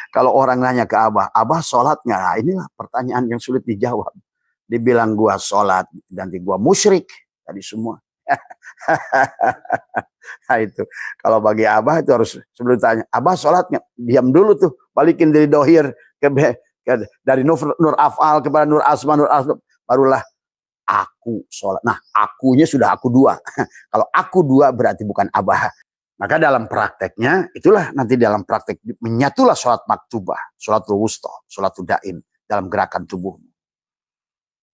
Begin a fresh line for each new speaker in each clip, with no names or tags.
Kalau orang nanya ke Abah, Abah sholat nggak? Nah, inilah pertanyaan yang sulit dijawab. Dibilang gua sholat, nanti gua musyrik. Tadi semua. Nah itu. Kalau bagi Abah itu harus sebelum tanya, Abah sholat nggak? Diam dulu tuh. Balikin dari dohir dari Nur Af'al kepada Nur Asma, Nur Asma. Barulah aku sholat. Nah, akunya sudah aku dua. Kalau aku dua berarti bukan Abah. Maka dalam prakteknya, itulah nanti dalam praktek menyatulah sholat maktubah, sholatul wusta, sholatul daim dalam gerakan tubuhmu.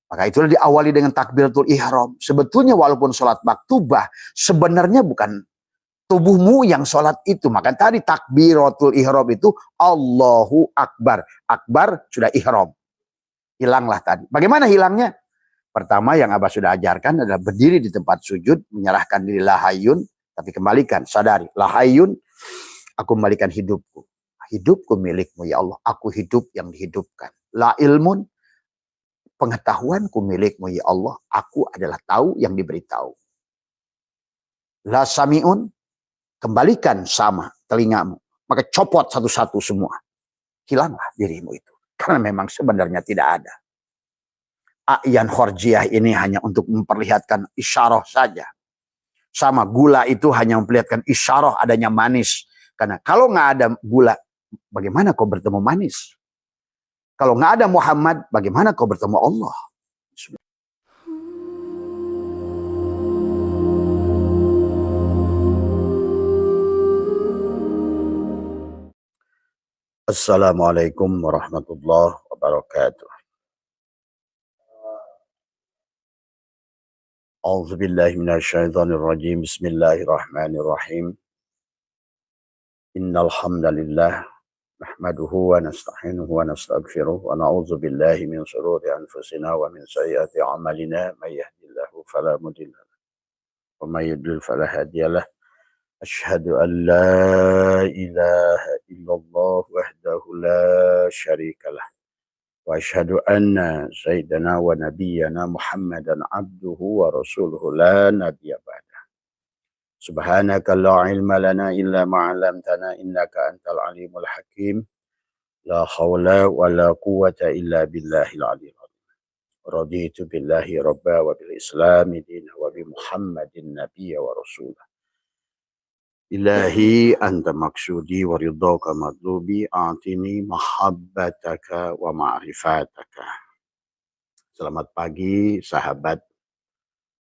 Maka itulah diawali dengan takbiratul ihram. Sebetulnya walaupun sholat maktubah, sebenarnya bukan tubuhmu yang sholat itu. Maka tadi takbiratul ihram itu Allahu Akbar. Akbar sudah ihram. Hilanglah tadi. Bagaimana hilangnya? Pertama yang Abah sudah ajarkan adalah berdiri di tempat sujud, menyerahkan diri lahayun. Tapi kembalikan, sadari, lahayun, aku kembalikan hidupku. Hidupku milikmu ya Allah, aku hidup yang dihidupkan. La ilmun, pengetahuanku milikmu ya Allah, aku adalah tahu yang diberitahu. La sami'un, kembalikan sama telingamu. Maka copot satu-satu semua. Hilanglah dirimu itu. Karena memang sebenarnya tidak ada. A'yan khorjiyah ini hanya untuk memperlihatkan isyarah saja. Sama gula itu hanya memperlihatkan isyarah adanya manis. Karena kalau nggak ada gula, bagaimana kau bertemu manis? Kalau nggak ada Muhammad, bagaimana kau bertemu Allah? Assalamualaikum warahmatullahi wabarakatuh. A'udzu billahi minasyaitonir rajim. Bismillahirrahmanirrahim. Innal hamdalillah nahmaduhu wa nasta'inuhu wa nastaghfiruh wa na'udzu billahi min shururi anfusina wa min sayyiati a'malina may yahdihillahu fala mudilla lahu wa may yudlil fala hadiyalah. Asyhadu an la ilaha illallah wahdahu la syarikalah. Wa asyhadu anna sayyidana wa nabiyyana Muhammadan abduhu wa rasuluhu la nabiyya ba'da. Subhanaka la ilma lana illa ma 'allamtana innaka antal alimul hakim. La haula wa la quwwata illa billahil aliyyil azim. Raditu billahi rabba wa bil islami dinah wa bi Muhammadin nabiyya wa rasulah. Ilahi anta maksudi wa ridhaka madlubi atini mahabbataka wa ma'rifataka. Selamat pagi sahabat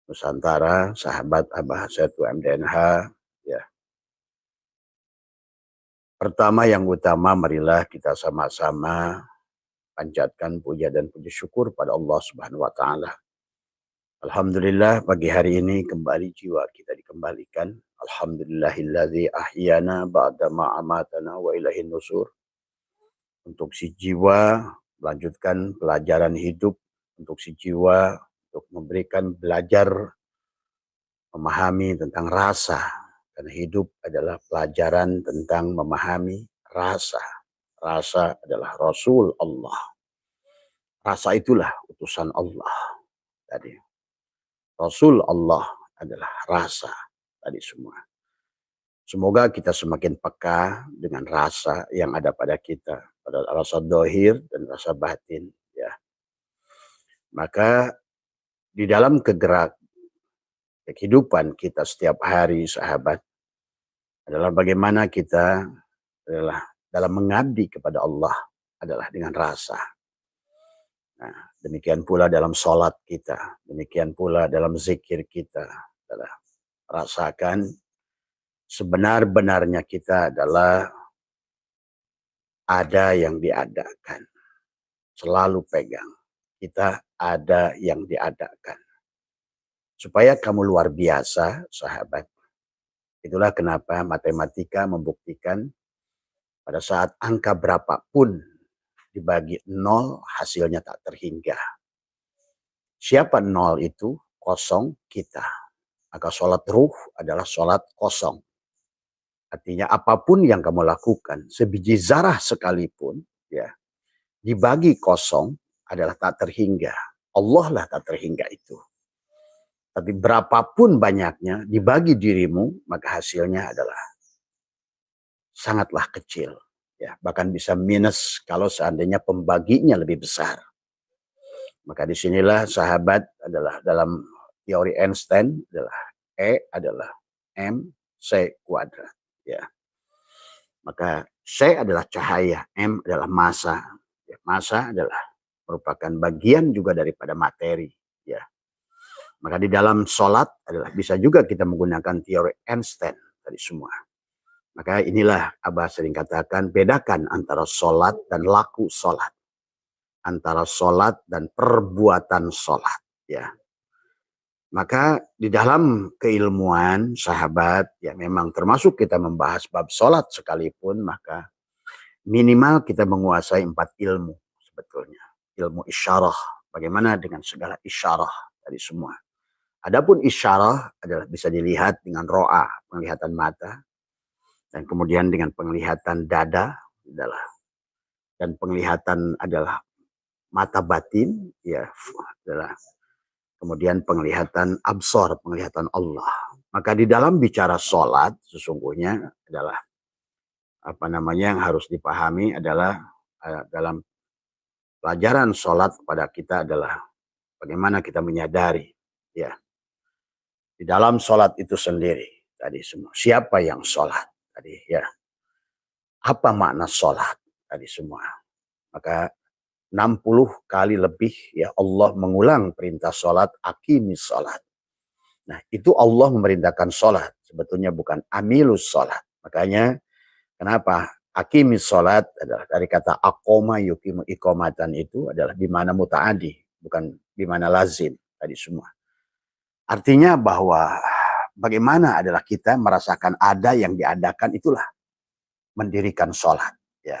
Nusantara, sahabat Abah Setu MDNH. Ya. Pertama yang utama, marilah kita sama-sama panjatkan puja dan puji syukur pada Allah Subhanahu wa taala. Alhamdulillah pagi hari ini kembali jiwa kita dikembalikan. Alhamdulillahilladzi ahyana ba'da ma amatana wa ilaihin nusur. Untuk si jiwa melanjutkan pelajaran hidup, untuk si jiwa untuk memberikan belajar memahami tentang rasa. Karena hidup adalah pelajaran tentang memahami rasa. Rasa adalah Rasul Allah. Rasa itulah utusan Allah. Tadi Rasul Allah adalah rasa tadi semua. Semoga kita semakin peka dengan rasa yang ada pada kita, pada rasa dohir dan rasa batin. Ya, maka di dalam kehidupan kita setiap hari, sahabat, adalah bagaimana kita adalah dalam mengabdi kepada Allah adalah dengan rasa. Nah, demikian pula dalam sholat kita, demikian pula dalam zikir kita, adalah rasakan sebenar-benarnya kita adalah ada yang diadakan. Selalu pegang, kita ada yang diadakan. Supaya kamu luar biasa, sahabat. Itulah kenapa matematika membuktikan pada saat angka berapapun dibagi 0 hasilnya tak terhingga. Siapa 0 itu? Kosong kita. Maka sholat ruh adalah sholat kosong. Artinya apapun yang kamu lakukan, sebiji zarah sekalipun, ya, dibagi kosong adalah tak terhingga. Allah lah tak terhingga itu. Tapi berapapun banyaknya dibagi dirimu, maka hasilnya adalah sangatlah kecil. Ya, bahkan bisa minus kalau seandainya pembaginya lebih besar. Maka disinilah sahabat adalah dalam teori Einstein adalah E adalah MC kuadrat. Ya. Maka C adalah cahaya, M adalah massa. Ya, massa adalah merupakan bagian juga daripada materi. Ya. Maka di dalam sholat adalah bisa juga kita menggunakan teori Einstein tadi semua. Maka inilah Abah sering katakan, bedakan antara sholat dan laku sholat. Antara sholat dan perbuatan sholat. Ya. Maka di dalam keilmuan sahabat, ya memang termasuk kita membahas bab sholat sekalipun, maka minimal kita menguasai 4 ilmu sebetulnya. Ilmu isyarah, bagaimana dengan segala isyarah tadi semua. Adapun isyarah adalah bisa dilihat dengan ro'a, penglihatan mata, dan kemudian dengan penglihatan dada adalah, dan penglihatan adalah mata batin, ya adalah kemudian penglihatan absor, penglihatan Allah. Maka di dalam bicara sholat sesungguhnya adalah apa namanya yang harus dipahami adalah dalam pelajaran sholat kepada kita adalah bagaimana kita menyadari ya di dalam sholat itu sendiri tadi semua. Siapa yang sholat tadi ya? Apa makna sholat tadi semua? Maka 60 kali lebih ya Allah mengulang perintah sholat, aqimis sholat. Nah itu Allah memerintahkan sholat, sebetulnya bukan amilus sholat. Makanya kenapa aqimis sholat adalah dari kata aqoma yuqimu iqomatan, itu adalah bimana muta'adi, bukan bimana lazim tadi semua. Artinya bahwa bagaimana adalah kita merasakan ada yang diadakan, itulah mendirikan sholat ya.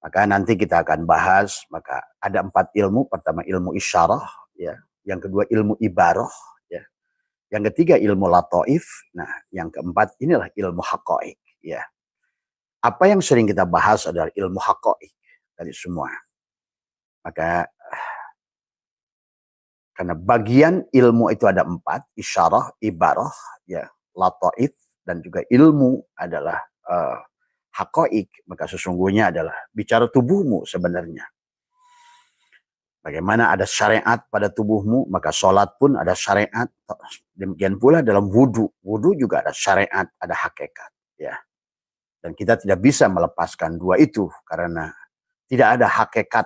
Maka nanti kita akan bahas, maka ada 4 ilmu. Pertama ilmu isyarah, ya. Yang kedua ilmu ibarah, ya. Yang ketiga ilmu lataif. Nah, yang keempat inilah ilmu haqa'iq, ya. Apa yang sering kita bahas adalah ilmu haqa'iq dari semua. Maka karena bagian ilmu itu ada 4, isyarah, ibarah, ya, lataif, dan juga ilmu adalah haqa'iq, maka sesungguhnya adalah bicara tubuhmu sebenarnya. Bagaimana ada syariat pada tubuhmu, maka sholat pun ada syariat. Demikian pula dalam wudhu. Wudhu juga ada syariat, ada hakikat. Ya. Dan kita tidak bisa melepaskan dua itu, karena tidak ada hakikat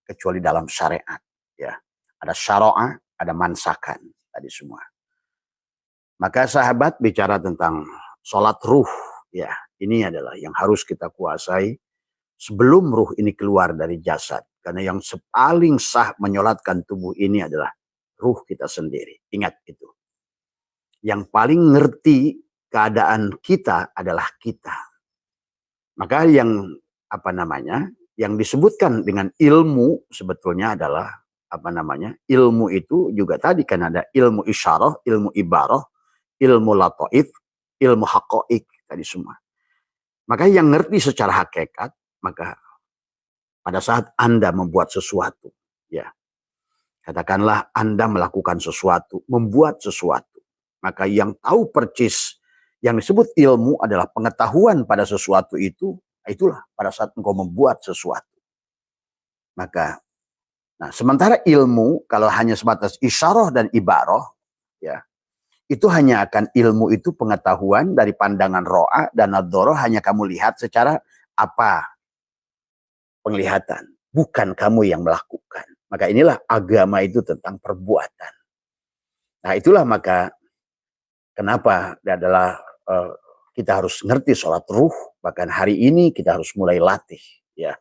kecuali dalam syariat. Ya. Ada syara'ah, ada mansakan. Tadi semua. Maka sahabat bicara tentang sholat ruh. Ya, ini adalah yang harus kita kuasai sebelum ruh ini keluar dari jasad. Karena yang paling sah menyolatkan tubuh ini adalah ruh kita sendiri. Ingat itu. Yang paling ngerti keadaan kita adalah kita. Maka yang apa namanya, yang disebutkan dengan ilmu sebetulnya adalah apa namanya, ilmu itu juga tadi kan ada ilmu isyarah, ilmu ibarah, ilmu lataif, ilmu haqa'iq tadi semua. Maka yang ngerti secara hakikat, maka pada saat Anda membuat sesuatu, ya, katakanlah Anda melakukan sesuatu, membuat sesuatu, maka yang tahu percis yang disebut ilmu adalah pengetahuan pada sesuatu itu, itulah pada saat engkau membuat sesuatu. Maka, nah sementara ilmu kalau hanya sebatas isyarah dan ibarah, ya, itu hanya akan ilmu itu pengetahuan dari pandangan ro'a dan nadhara, hanya kamu lihat secara apa? Penglihatan. Bukan kamu yang melakukan. Maka inilah agama itu tentang perbuatan. Nah itulah maka kenapa adalah kita harus ngerti sholat ruh. Bahkan hari ini kita harus mulai latih. Ya,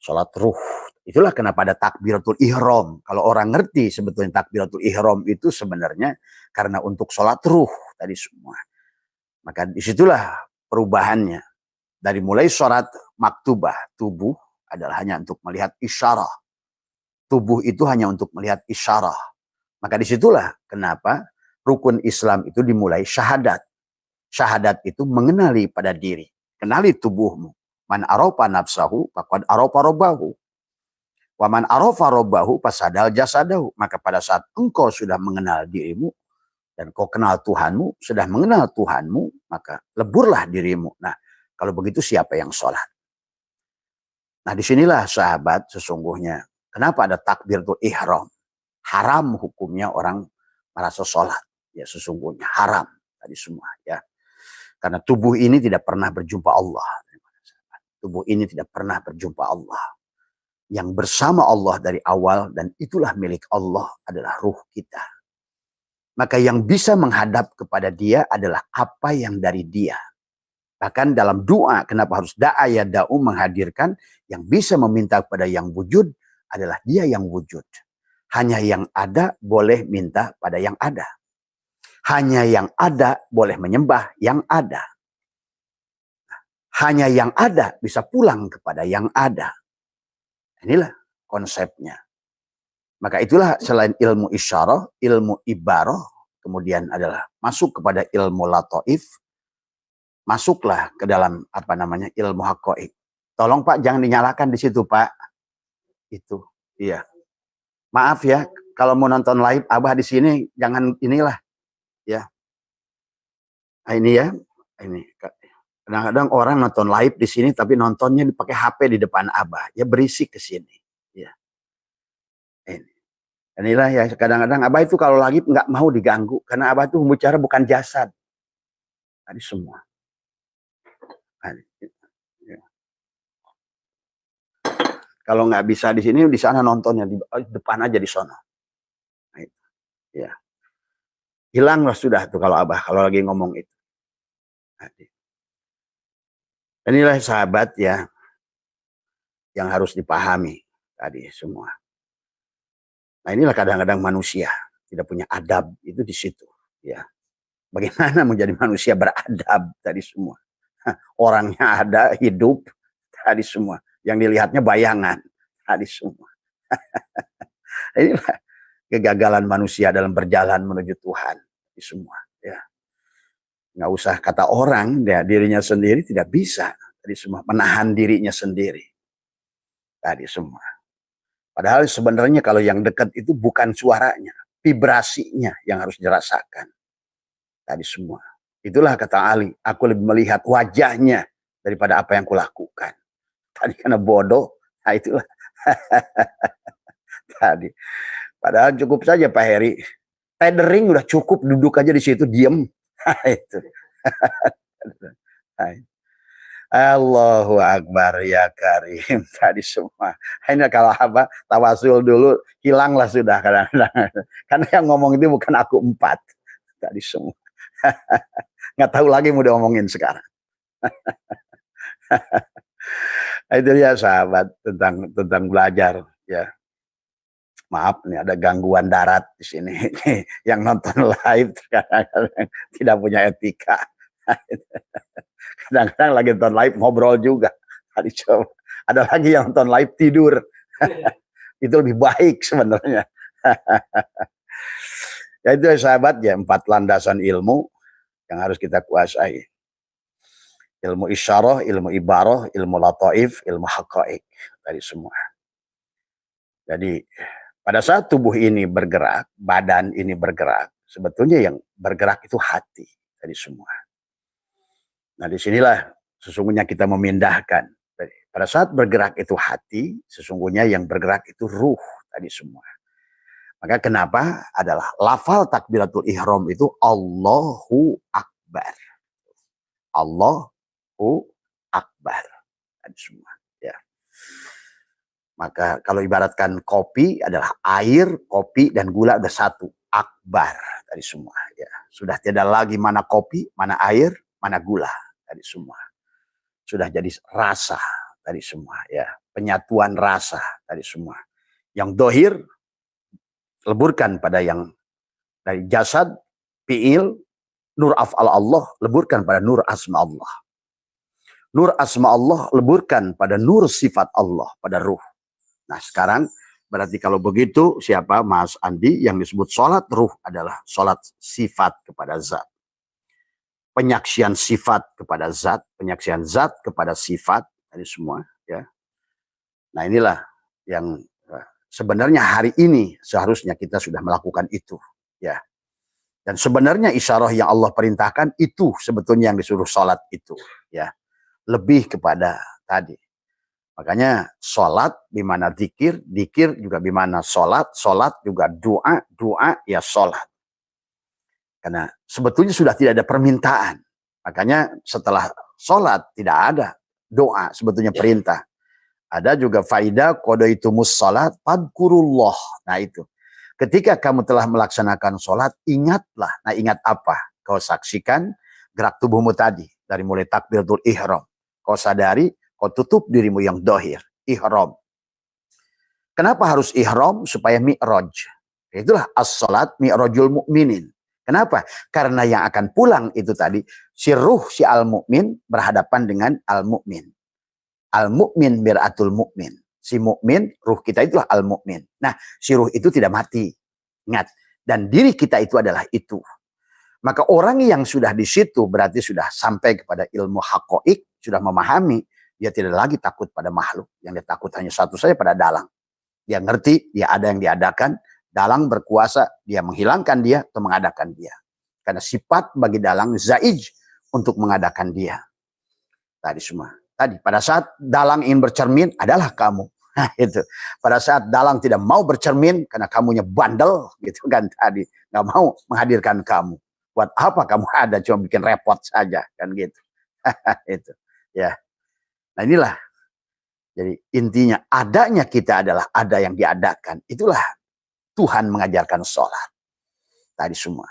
sholat ruh. Itulah kenapa ada takbiratul ihram. Kalau orang ngerti sebetulnya takbiratul ihram itu sebenarnya karena untuk sholat ruh tadi semua. Maka disitulah perubahannya. Dari mulai sholat maktubah, tubuh adalah hanya untuk melihat isyarah. Tubuh itu hanya untuk melihat isyarah. Maka disitulah kenapa rukun Islam itu dimulai syahadat. Syahadat itu mengenali pada diri. Kenali tubuhmu. Man arafa nafsahu faqad arafa rabbahu. Wa man arafa rabbahu fasadal jasadahu. Maka pada saat engkau sudah mengenal dirimu dan kau kenal Tuhanmu, sudah mengenal Tuhanmu, maka leburlah dirimu. Nah, Kalau begitu siapa yang sholat? Nah disinilah sahabat sesungguhnya. Kenapa ada takbiratul ihram? Haram hukumnya orang merasa sholat. Ya sesungguhnya haram tadi semua ya. Karena tubuh ini tidak pernah berjumpa Allah. Tubuh ini tidak pernah berjumpa Allah. Yang bersama Allah dari awal dan itulah milik Allah adalah ruh kita. Maka yang bisa menghadap kepada dia adalah apa yang dari dia. Bahkan dalam doa, kenapa harus da'a ya da'u menghadirkan yang bisa meminta kepada yang wujud adalah dia yang wujud. Hanya yang ada boleh minta pada yang ada. Hanya yang ada boleh menyembah yang ada. Hanya yang ada bisa pulang kepada yang ada. Inilah konsepnya. Maka itulah selain ilmu isyarah, ilmu ibarah, kemudian adalah masuk kepada ilmu lataif, masuklah ke dalam ilmu haqaiq. Tolong Pak jangan dinyalakan di situ Pak. Itu, iya. Maaf ya, kalau mau nonton live Abah di sini jangan inilah, ya. Nah, ini ya, ini. Kadang-kadang orang nonton live di sini tapi nontonnya dipakai HP di depan Abah, ya berisik ke sini, ya. Ini. Inilah ya kadang-kadang Abah itu kalau lagi nggak mau diganggu karena Abah itu bicara bukan jasad. Tadi semua. Ya. Kalau nggak bisa di sini, di sana nontonnya di depan aja di sana. Nah, itu. Ya. Hilanglah sudah tuh kalau Abah kalau lagi ngomong itu. Nah, inilah sahabat ya yang harus dipahami tadi semua. Nah inilah kadang-kadang manusia tidak punya adab itu di situ. Ya. Bagaimana menjadi manusia beradab tadi semua. Orangnya ada, hidup, tadi semua. Yang dilihatnya bayangan, tadi semua. Inilah kegagalan manusia dalam berjalan menuju Tuhan, tadi semua. Ya. Nggak usah kata orang, ya, dirinya sendiri tidak bisa, tadi semua. Menahan dirinya sendiri, tadi semua. Padahal sebenarnya kalau yang dekat itu bukan suaranya, vibrasinya yang harus dirasakan, tadi semua. Itulah kata Ali, aku lebih melihat wajahnya daripada apa yang kulakukan. Tadi karena bodoh, nah itulah. Tadi. Padahal cukup saja Pak Heri. Tethering udah cukup, duduk aja di situ, diem. Itu. Allahu Akbar ya Karim. Tadi semua. Ini kalau apa, tawasul dulu, hilanglah sudah kadang-kadang. Karena yang ngomong itu bukan aku empat. Tadi semua. Nggak tahu lagi mau diomongin sekarang. Itu ya sahabat tentang belajar ya. Maaf nih ada gangguan darat di sini. Yang nonton live kadang-kadang tidak punya etika. Kadang-kadang lagi nonton live ngobrol juga. Tadi coba. Ada lagi yang nonton live tidur. Itu lebih baik sebenarnya. Ya itu ya sahabat ya 4 landasan ilmu yang harus kita kuasai. Ilmu isyarah, ilmu ibarah, ilmu lataif, ilmu haqaiq. Tadi semua. Jadi pada saat tubuh ini bergerak, badan ini bergerak, sebetulnya yang bergerak itu hati. Tadi semua. Nah disinilah sesungguhnya kita memindahkan. Pada saat bergerak itu hati, sesungguhnya yang bergerak itu ruh. Tadi semua. Maka kenapa adalah lafal takbiratul ihram itu Allahu Akbar. Allahu Akbar. Tadi semua. Ya. Maka kalau ibaratkan kopi adalah air, kopi, dan gula ada satu. Akbar. Tadi semua. Ya. Sudah tidak lagi mana kopi, mana air, mana gula. Tadi semua. Sudah jadi rasa. Tadi semua. Ya. Penyatuan rasa. Tadi semua. Yang dohir, leburkan pada yang dari jasad, fi'il, nur af'al Allah, leburkan pada nur asma Allah. Nur asma Allah, leburkan pada nur sifat Allah, pada ruh. Nah sekarang, berarti kalau begitu, siapa Mas Andi, yang disebut sholat ruh adalah sholat sifat kepada zat. Penyaksian sifat kepada zat, penyaksian zat kepada sifat, tadi semua. Ya. Nah inilah yang sebenarnya hari ini seharusnya kita sudah melakukan itu. Ya. Dan sebenarnya isyarah yang Allah perintahkan itu sebetulnya yang disuruh sholat itu. Ya. lebih kepada tadi. Makanya sholat bimana zikir, zikir juga bimana sholat, sholat juga doa, doa ya sholat. Karena sebetulnya sudah tidak ada permintaan. Makanya setelah sholat tidak ada doa, sebetulnya perintah. Ada juga faidah qadaitumus sholat fadkurullah. Nah itu. Ketika kamu telah melaksanakan sholat, ingatlah. Nah ingat apa? Kau saksikan gerak tubuhmu tadi. Dari mulai takbiratul ihram. Kau sadari, kau tutup dirimu yang dohir. Ihram. Kenapa harus ihram? Supaya mi'raj. Itulah as-salat mi'rajul mu'minin. Kenapa? Karena yang akan pulang itu tadi, si ruh si al-mu'min berhadapan dengan al-mu'min. Al-mu'min mir'atul mu'min. Si mu'min, ruh kita itulah al-mu'min. Nah, si ruh itu tidak mati. Ingat. Dan diri kita itu adalah itu. Maka orang yang sudah di situ berarti sudah sampai kepada ilmu haqa'iq, sudah memahami, dia tidak lagi takut pada makhluk. Yang dia takut hanya satu saja pada dalang. Dia ngerti, dia ada yang diadakan, dalang berkuasa, dia menghilangkan dia atau mengadakan dia. Karena sifat bagi dalang zaij untuk mengadakan dia. Tadi semua. Tadi pada saat dalang ingin bercermin adalah kamu. Nah, itu. Pada saat dalang tidak mau bercermin karena kamunya bandel gitu kan tadi, nggak mau menghadirkan kamu. Buat apa kamu ada, cuma bikin repot saja kan gitu. Itu. Ya. Nah, inilah. Jadi intinya adanya kita adalah ada yang diadakan. Itulah Tuhan mengajarkan sholat. Tadi semua.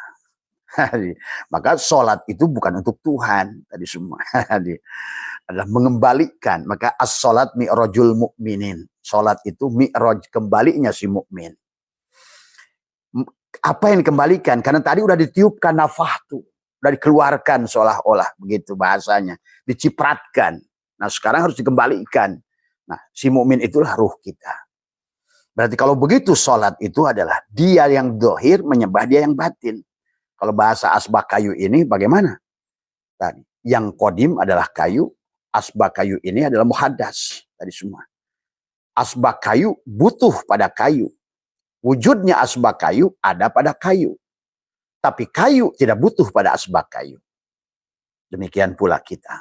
Maka sholat itu bukan untuk Tuhan. Tadi semua. Adalah mengembalikan. Maka as-sholat mi'rajul mu'minin. Sholat itu mi'raj, kembalinya si mu'min. Apa yang dikembalikan? Karena tadi udah ditiupkan nafahtu. Udah dikeluarkan seolah-olah. Begitu bahasanya. Dicipratkan. Nah sekarang harus dikembalikan. Nah si mukmin itulah ruh kita. Berarti kalau begitu sholat itu adalah dia yang dohir menyembah dia yang batin. Kalau bahasa asbak kayu ini bagaimana? Tadi yang kodim adalah kayu. Asbak kayu ini adalah muhaddas. Tadi semua. Asbak kayu butuh pada kayu. Wujudnya asbak kayu ada pada kayu. Tapi kayu tidak butuh pada asbak kayu. Demikian pula kita.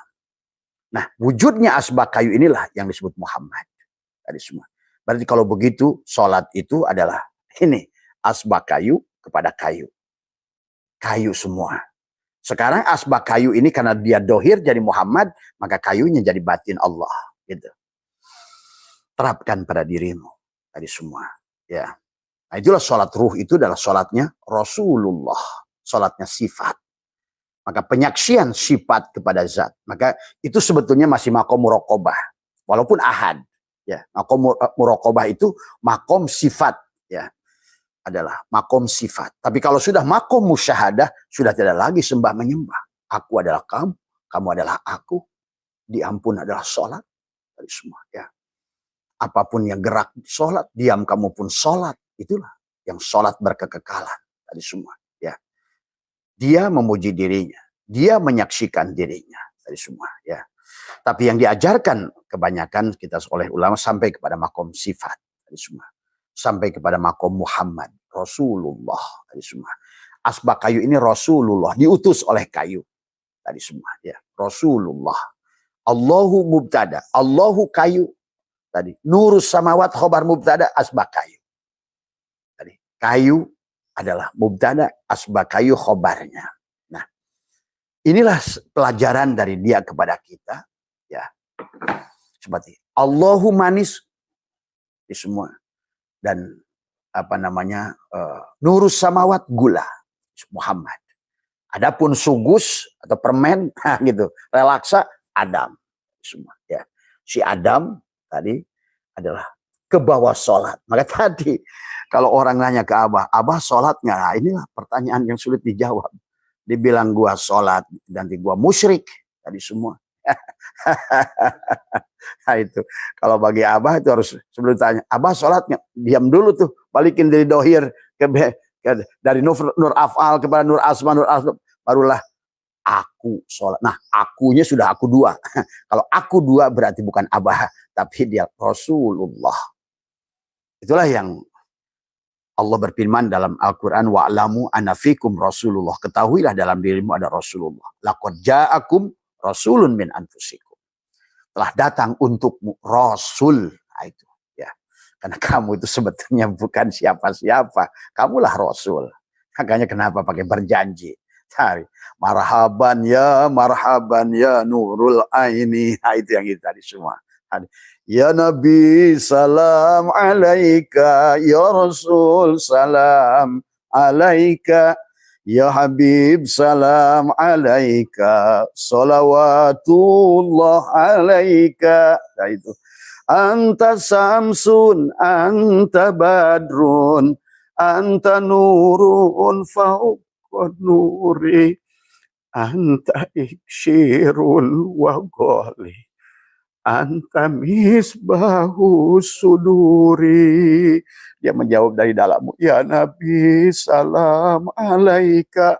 Nah, wujudnya asbak kayu inilah yang disebut Muhammad. Tadi semua. Berarti kalau begitu, sholat itu adalah ini. Asbak kayu kepada kayu. Kayu semua. Sekarang asbak kayu ini karena dia dohir jadi Muhammad, maka kayunya jadi batin Allah. Gitu. Terapkan pada dirimu. Tadi semua. Ya. Nah itulah sholat ruh itu adalah sholatnya Rasulullah. Sholatnya sifat. Maka penyaksian sifat kepada zat. Maka itu sebetulnya masih makom muraqabah. Walaupun ahad. Ya, makom muraqabah itu makom sifat. Ya, adalah makom sifat. Tapi kalau sudah makom musyahadah, sudah tidak lagi sembah menyembah. Aku adalah kamu. Kamu adalah aku. Diampun adalah sholat. Dari semua. Ya. Apapun yang gerak sholat, diam kamu pun sholat. Itulah yang sholat berkekekalan. Tadi semua. Ya. Dia memuji dirinya. Dia menyaksikan dirinya. Tadi semua. Ya. Tapi yang diajarkan kebanyakan kita oleh ulama sampai kepada makom sifat. Tadi semua. Sampai kepada makom Muhammad. Rasulullah. Tadi semua. Asbak kayu ini Rasulullah. Diutus oleh kayu. Tadi semua. Ya. Rasulullah. Allahu mubtada. Allahu kayu. Tadi. Nurus samawat khobar mubtada asbak kayu. Tadi. Kayu adalah mubtada, asbak kayu khobarnya. Nah, inilah pelajaran dari dia kepada kita. Ya, seperti Allahu manis di semua dan apa namanya nurus samawat gula Muhammad. Adapun sugus atau permen gitu relaksa Adam semua. Ya, si Adam tadi adalah ke bawah sholat. Maka tadi kalau orang nanya ke Abah, Abah sholatnya? Nah, inilah pertanyaan yang sulit dijawab. Dibilang gua sholat, nanti gua musyrik. Tadi semua. Nah itu. Kalau bagi Abah itu harus sebelum tanya, Abah sholatnya? Diam dulu tuh. Balikin dari dohir dari nur af'al kepada nur asma, nur asma. Barulah aku sholat. Nah akunya sudah aku dua. Kalau aku dua berarti bukan Abah. Tapi dia Rasulullah. Itulah yang Allah berfirman dalam Al-Quran, wa'lamu anna fikum Rasulullah. Ketahuilah dalam dirimu ada Rasulullah. Laqad ja'akum rasulun min anfusikum. telah datang untukmu Rasul. Nah, itu ya. Karena kamu itu sebetulnya bukan siapa-siapa. Kamulah Rasul. Makanya kenapa pakai berjanji? Cari marhaban ya nurul aini. Nah, itu yang itu tadi semua. Ya Nabi salam alaika, ya Rasul salam alaika, ya Habib salam alaika, salawatullah alaika. Nah itu. Anta samsun, anta badrun, anta nurun fauqa nuri, anta ikshirun wa ghali, anta misbahu suduri. Dia menjawab dari dalammu, ya Nabi salam alaika.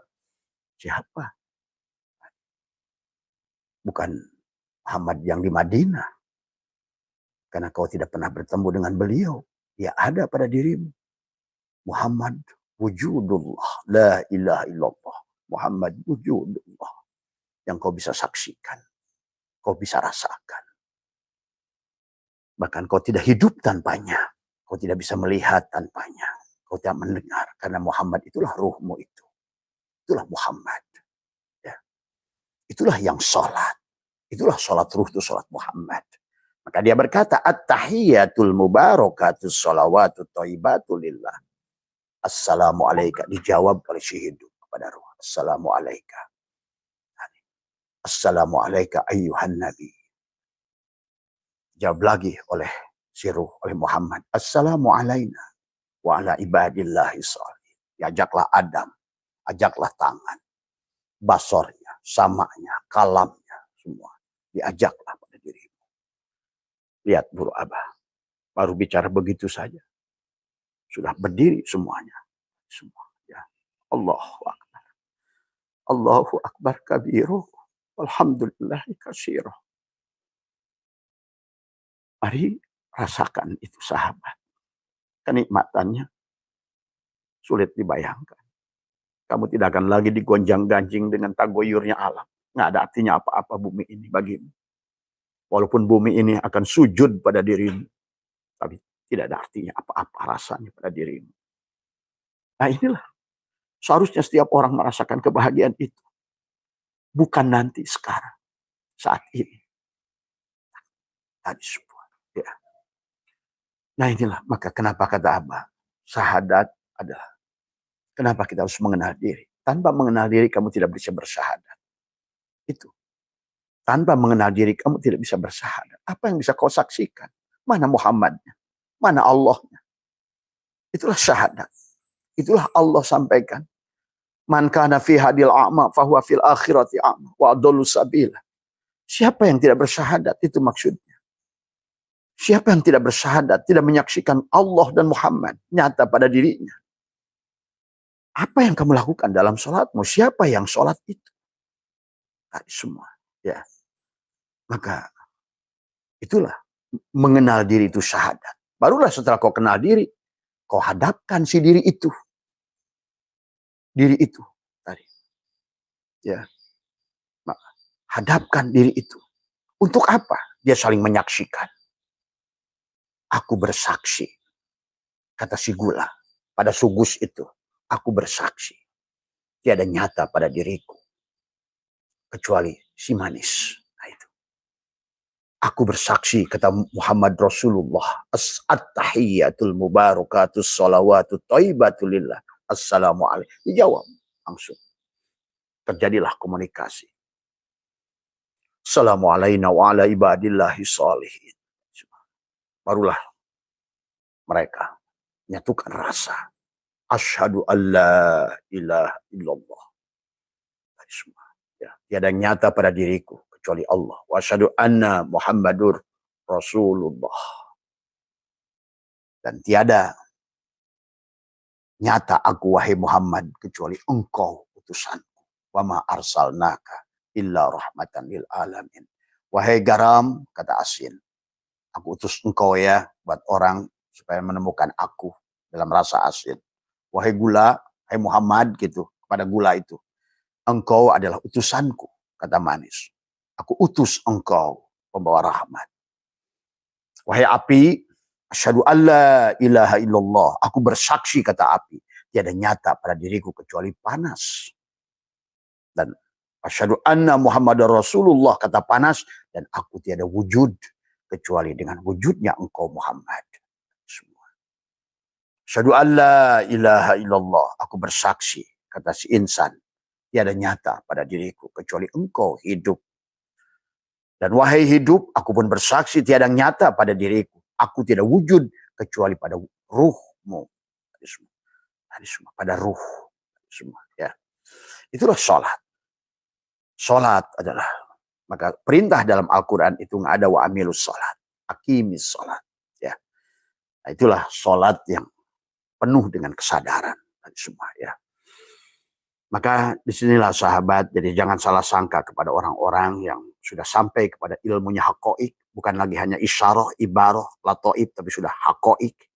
Siapa? Bukan Muhammad yang di Madinah. Karena kau tidak pernah bertemu dengan beliau. Dia ada pada dirimu. Muhammad wujudullah. La ilaha illallah. Muhammad wujudullah. Yang kau bisa saksikan. Kau bisa rasakan. Bahkan kau tidak hidup tanpanya. Kau tidak bisa melihat tanpanya. Kau tidak mendengar. Karena Muhammad itulah ruhmu itu. Itulah Muhammad. Ya. Itulah yang sholat. Itulah sholat ruh itu sholat Muhammad. Maka dia berkata, at-tahiyyatul mubarakatus sholawatut thayyibatu lillah. Assalamu alaika. Dijawab oleh si hidup kepada ruh. Assalamu alaika. Assalamu alaika ayyuhan nabi. Jawab lagi oleh si ruh, oleh Muhammad. Assalamu alaina wa ala ibadillahi sholih. Ajaklah Adam. Ajaklah tangan. Basornya, samanya, kalamnya. Semua. Diajaklah pada dirimu. Lihat Guru Abah. Baru bicara begitu saja. Sudah berdiri semuanya. Semua. Ya. Allahu Akbar. Allahu Akbar kabiru. Alhamdulillahi katsiru. Mari rasakan itu sahabat. Kenikmatannya sulit dibayangkan. Kamu tidak akan lagi digonjang-ganjing dengan tagoyurnya alam. Nggak ada artinya apa-apa bumi ini bagimu. Walaupun bumi ini akan sujud pada dirimu. Tapi tidak ada artinya apa-apa rasanya pada dirimu. Nah inilah. Seharusnya setiap orang merasakan kebahagiaan itu. Bukan nanti, sekarang. Saat ini. Tadi semua. Ya. Nah inilah. Maka kenapa kata Abah. Syahadat adalah. Kenapa kita harus mengenal diri. Tanpa mengenal diri kamu tidak bisa bersyahadat. Itu. Tanpa mengenal diri kamu tidak bisa bersyahadat. Apa yang bisa kau saksikan? Mana Muhammadnya? Mana Allahnya? Itulah syahadat. Itulah Allah sampaikan. Man kana fi hadil a'ma fahuwa fil akhirati a'ma wa adallu sabila. Siapa yang tidak bersyahadat itu maksudnya. Siapa yang tidak bersyahadat, tidak menyaksikan Allah dan Muhammad nyata pada dirinya. Apa yang kamu lakukan dalam sholatmu? Siapa yang sholat itu? Tadi semua. Ya. Maka itulah mengenal diri itu syahadat. Barulah setelah kau kenal diri, kau hadapkan si diri itu. Diri itu tadi. Ya. Maka, hadapkan diri itu. Untuk apa? Dia saling menyaksikan. Aku bersaksi. Kata si gula pada sugus itu. Aku bersaksi. Tiada nyata pada diriku. Kecuali si manis. Nah itu. Aku bersaksi, kata Muhammad Rasulullah. At-tahiyyatul mubarakatus sholawatut thayyibatu lillah. Assalamualaikum. Dijawab langsung. Terjadilah komunikasi. Assalamualaikum wa ala ibadillahi sholihin. Barulah mereka menyatukan rasa. Asyhadu alla ilaha illallah. Ya, tiada nyata pada diriku kecuali Allah. Wa asyhadu anna Muhammadur Rasulullah. Dan tiada nyata aku wahai Muhammad kecuali engkau utusanku. Wa ma arsalnaka illa rahmatan lil alamin. Wahai garam, kata asin. Aku utus engkau ya buat orang supaya menemukan aku dalam rasa asin. Wahai gula, hai Muhammad gitu kepada gula itu. Engkau adalah utusanku, kata manis. Aku utus engkau pembawa rahmat. Wahai api, asyhadu alla ilaha illallah. Aku bersaksi, kata api, tiada nyata pada diriku kecuali panas. Dan asyhadu anna Muhammadar Rasulullah, kata panas, dan aku tiada wujud kecuali dengan wujudnya engkau Muhammad. Semua. Asyhadu alla ilaha illallah. Aku bersaksi, kata si insan, tiada nyata pada diriku kecuali engkau hidup. Dan wahai hidup, aku pun bersaksi tiada nyata pada diriku. Aku tidak wujud kecuali pada ruhmu. Pada ruh. Semua. Ya. Itulah sholat. Sholat adalah, maka perintah dalam Al-Quran itu nggak ada wa amilus sholat. Aqimis sholat. Ya. Nah, itulah sholat yang penuh dengan kesadaran. Semua. Ya. Maka disinilah sahabat, jadi jangan salah sangka kepada orang-orang yang sudah sampai kepada ilmunya hakoik, bukan lagi hanya isyarah, ibarah, latoib, tapi sudah hakoik.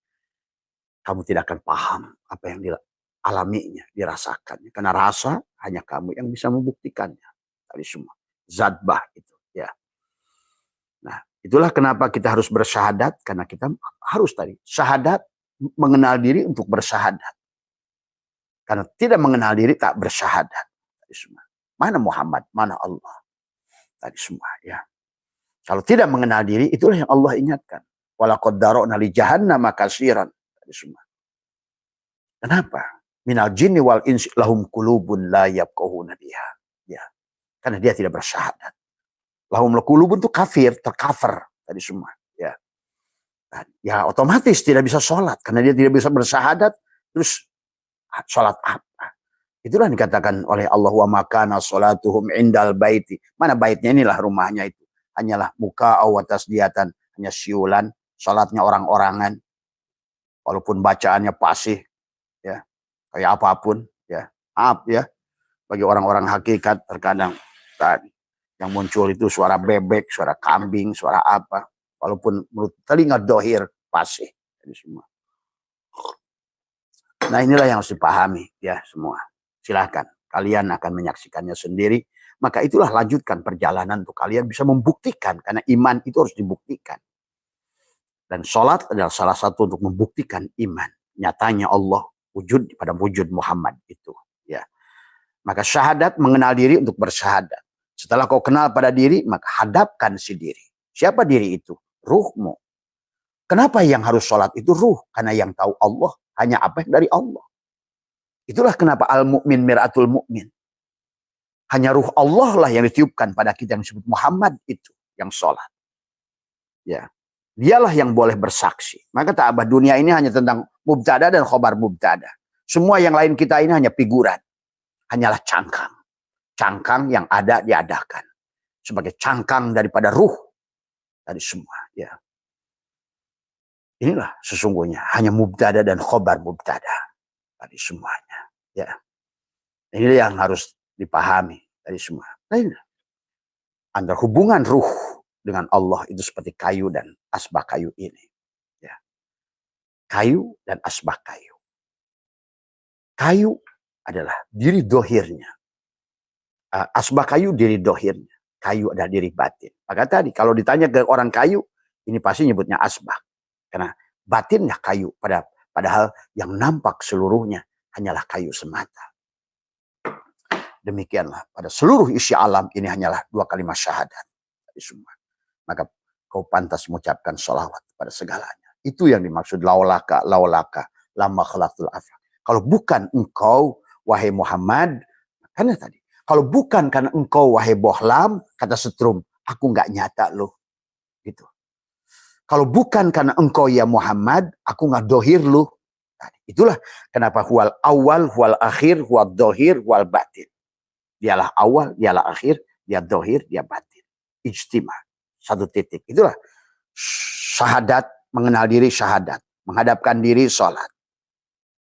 Kamu tidak akan paham apa yang dialaminya, dirasakannya. Karena rasa hanya kamu yang bisa membuktikannya. Tadi semua. Zadbah itu. Ya. Nah, itulah kenapa kita harus bersyahadat, karena kita harus tadi. Syahadat, mengenal diri untuk bersyahadat. Karena tidak mengenal diri tak bersyahadat. Tadi semua. Mana Muhammad, mana Allah. Tadi semua, ya. Kalau tidak mengenal diri, itulah yang Allah ingatkan. Walaqad dara'na li jahannama katsiran. Tadi semua. Kenapa? Minal jinni wal insi lahum qulubun la yafqahuna biha. Ya. Karena dia tidak bersyahadat. Lahum qulubun itu kafir, tercover. Tadi semua, ya. Dan, ya otomatis tidak bisa sholat. Karena dia tidak bisa bersyahadat. Terus sholat apa? Itulah dikatakan oleh Allah, wa makana sholatuhum indal baiti. Mana baitnya, inilah rumahnya itu. Hanyalah muka wa tasdiyatan, hanya siulan, sholatnya orang-orangan. Walaupun bacaannya fasih, ya, kayak apapun, ya. Maaf ya, bagi orang-orang hakikat terkadang tadi yang muncul itu suara bebek, suara kambing, suara apa. Walaupun menurut telinga dohir fasih. Jadi semua. Nah, inilah yang harus dipahami, ya, semua. Silahkan, kalian akan menyaksikannya sendiri. Maka itulah lanjutkan perjalanan untuk kalian bisa membuktikan. Karena iman itu harus dibuktikan. Dan sholat adalah salah satu untuk membuktikan iman. Nyatanya Allah wujud pada wujud Muhammad itu. Ya. Maka syahadat, mengenal diri untuk bersyahadat. Setelah kau kenal pada diri, maka hadapkan si diri. Siapa diri itu? Ruhmu. Kenapa yang harus sholat itu ruh? Karena yang tahu Allah hanya apa yang dari Allah. Itulah kenapa al-mu'min mir'atul mu'min. Hanya ruh Allah lah yang ditiupkan pada kita yang disebut Muhammad itu. Yang sholat. Ya. Dialah yang boleh bersaksi. Maka ta'abah dunia ini hanya tentang mubtada dan khobar mubtada. Semua yang lain kita ini hanya figuran. Hanyalah cangkang. Cangkang yang ada diadakan. Sebagai cangkang daripada ruh. Dari semua. Ya. Inilah sesungguhnya hanya mubtada dan khobar mubtada dari semuanya. Ya, ini yang harus dipahami dari semua. Lain, antara hubungan ruh dengan Allah itu seperti kayu dan asbak kayu ini. Ya, kayu dan asbak kayu. Kayu adalah diri dohirnya. Asbak kayu diri dohirnya. Kayu adalah diri batin. Maka tadi kalau ditanya ke orang kayu, ini pasti nyebutnya asbak. Karena batinnya kayu, padahal yang nampak seluruhnya hanyalah kayu semata. Demikianlah pada seluruh isi alam ini hanyalah dua kalimat syahadat. Semua. Maka kau pantas mengucapkan sholawat pada segalanya. Itu yang dimaksud laulaka lama khalaqtul afaq. Kalau bukan engkau wahai Muhammad, karena tadi kalau bukan karena engkau wahai Bohlam, kata Setrum, aku nggak nyata loh. Gitu. Kalau bukan karena engkau ya Muhammad, aku nggak dohir lu. Nah, itulah kenapa huwal awal, huwal akhir, huwal dohir, huwal batin. Dialah awal, dialah akhir, dia dohir, dia batin. Ijtima. Satu titik. Itulah syahadat, mengenal diri syahadat. Menghadapkan diri sholat.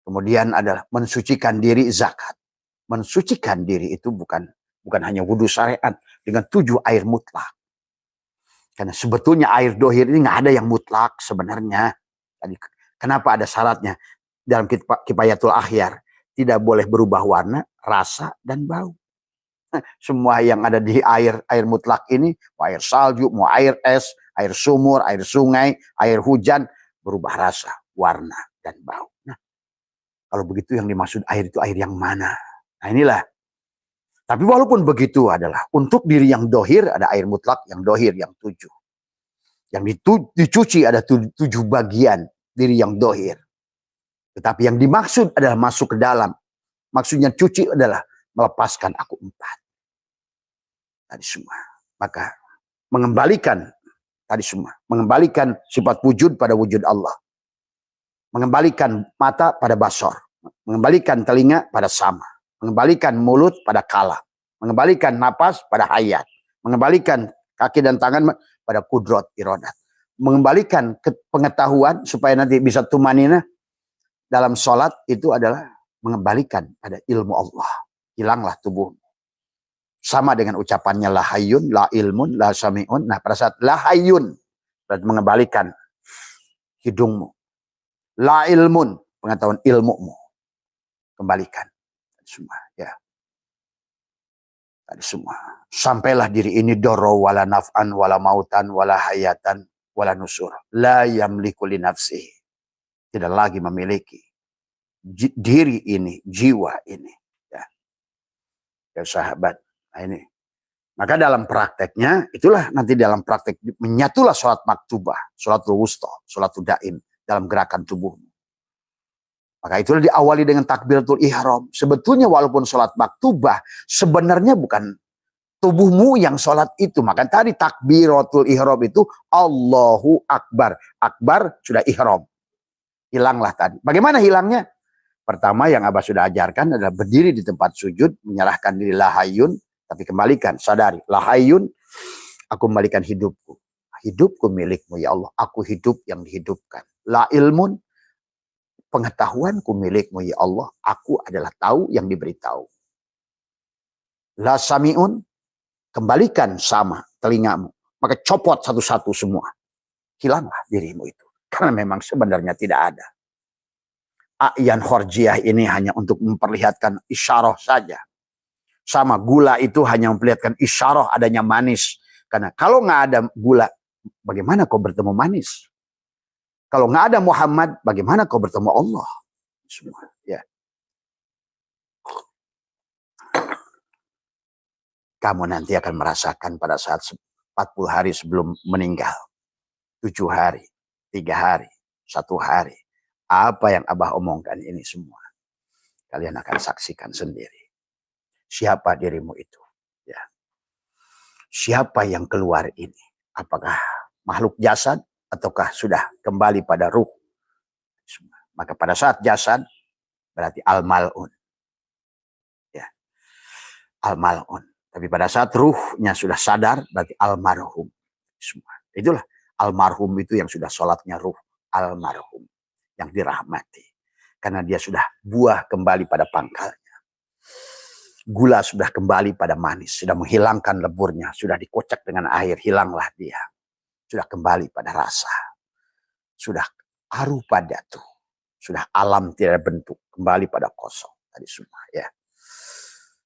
Kemudian adalah mensucikan diri zakat. Mensucikan diri itu bukan hanya wudhu syariat dengan 7 air mutlak. Karena sebetulnya air dohir ini nggak ada yang mutlak sebenarnya. Kenapa ada syaratnya? Dalam Kifayatul Akhyar. Tidak boleh berubah warna, rasa, dan bau. Semua yang ada di air mutlak ini, mau air salju, mau air es, air sumur, air sungai, air hujan, berubah rasa, warna, dan bau. Nah, kalau begitu yang dimaksud air itu air yang mana? Nah inilah. Tapi walaupun begitu adalah untuk diri yang dohir ada air mutlak yang dohir yang 7. Yang dicuci ada 7 bagian diri yang dohir. Tetapi yang dimaksud adalah masuk ke dalam. Maksudnya cuci adalah melepaskan aku 4. Tadi semua. Maka mengembalikan tadi semua. Mengembalikan sifat wujud pada wujud Allah. Mengembalikan mata pada basor. Mengembalikan telinga pada sama. Mengembalikan mulut pada kala. Mengembalikan napas pada hayat. Mengembalikan kaki dan tangan pada kudrat iradat. Mengembalikan pengetahuan supaya nanti bisa tumanina dalam sholat itu adalah mengembalikan pada ilmu Allah. Hilanglah tubuhmu. Sama dengan ucapannya la hayyun, la ilmun, la sami'un. Nah pada saat la hayyun berarti mengembalikan hidungmu. La ilmun, pengetahuan ilmumu. Kembalikan. Semua ya. Tadi semua. Sampailah diri ini doro wala naf'an wala mautan wala hayatan wala nusur. La yamliku li nafsihi. Tidak lagi memiliki diri ini, jiwa ini. Ya, ya sahabat. Nah ini. Maka dalam prakteknya, itulah nanti dalam praktek menyatulah sholat maktubah, sholatul wusta, sholatul daim dalam gerakan tubuhmu. Maka itulah diawali dengan takbiratul ihram. Sebetulnya walaupun sholat maktubah, sebenarnya bukan tubuhmu yang sholat itu. Maka tadi takbiratul ihram itu Allahu Akbar. Akbar sudah ihram. Hilanglah tadi. Bagaimana hilangnya? Pertama yang Abah sudah ajarkan adalah berdiri di tempat sujud, menyerahkan diri lahayun, tapi kembalikan, sadari. Lahayun, aku kembalikan hidupku. Hidupku milikmu ya Allah. Aku hidup yang dihidupkan. La ilmun, pengetahuanku milikmu ya Allah. Aku adalah tahu yang diberitahu. La sami'un, kembalikan sama telingamu. Maka copot satu-satu semua. Hilanglah dirimu itu. Karena memang sebenarnya tidak ada. A'yan khorjiyah ini hanya untuk memperlihatkan isyarah saja. Sama gula itu hanya memperlihatkan isyarah adanya manis. Karena kalau nggak ada gula, bagaimana kau bertemu manis? Kalau nggak ada Muhammad, bagaimana kau bertemu Allah? Semua, ya. Kamu nanti akan merasakan pada saat 40 hari sebelum meninggal. 7 hari, 3 hari, 1 hari. Apa yang Abah omongkan ini semua. Kalian akan saksikan sendiri. Siapa dirimu itu? Ya. Siapa yang keluar ini? Apakah makhluk jasad? Ataukah sudah kembali pada ruh? Maka pada saat jasad berarti al-mal'un. Ya. Al-mal'un. Tapi pada saat ruhnya sudah sadar berarti al-marhum. Itulah al-marhum itu yang sudah sholatnya ruh. Al-marhum. Yang dirahmati. Karena dia sudah buah kembali pada pangkalnya. Gula sudah kembali pada manis. Sudah menghilangkan leburnya. Sudah dikocak dengan air. Hilanglah dia. Sudah kembali pada rasa. Sudah aru pada tuh. Sudah alam tidak bentuk. Kembali pada kosong. Tadi semua ya.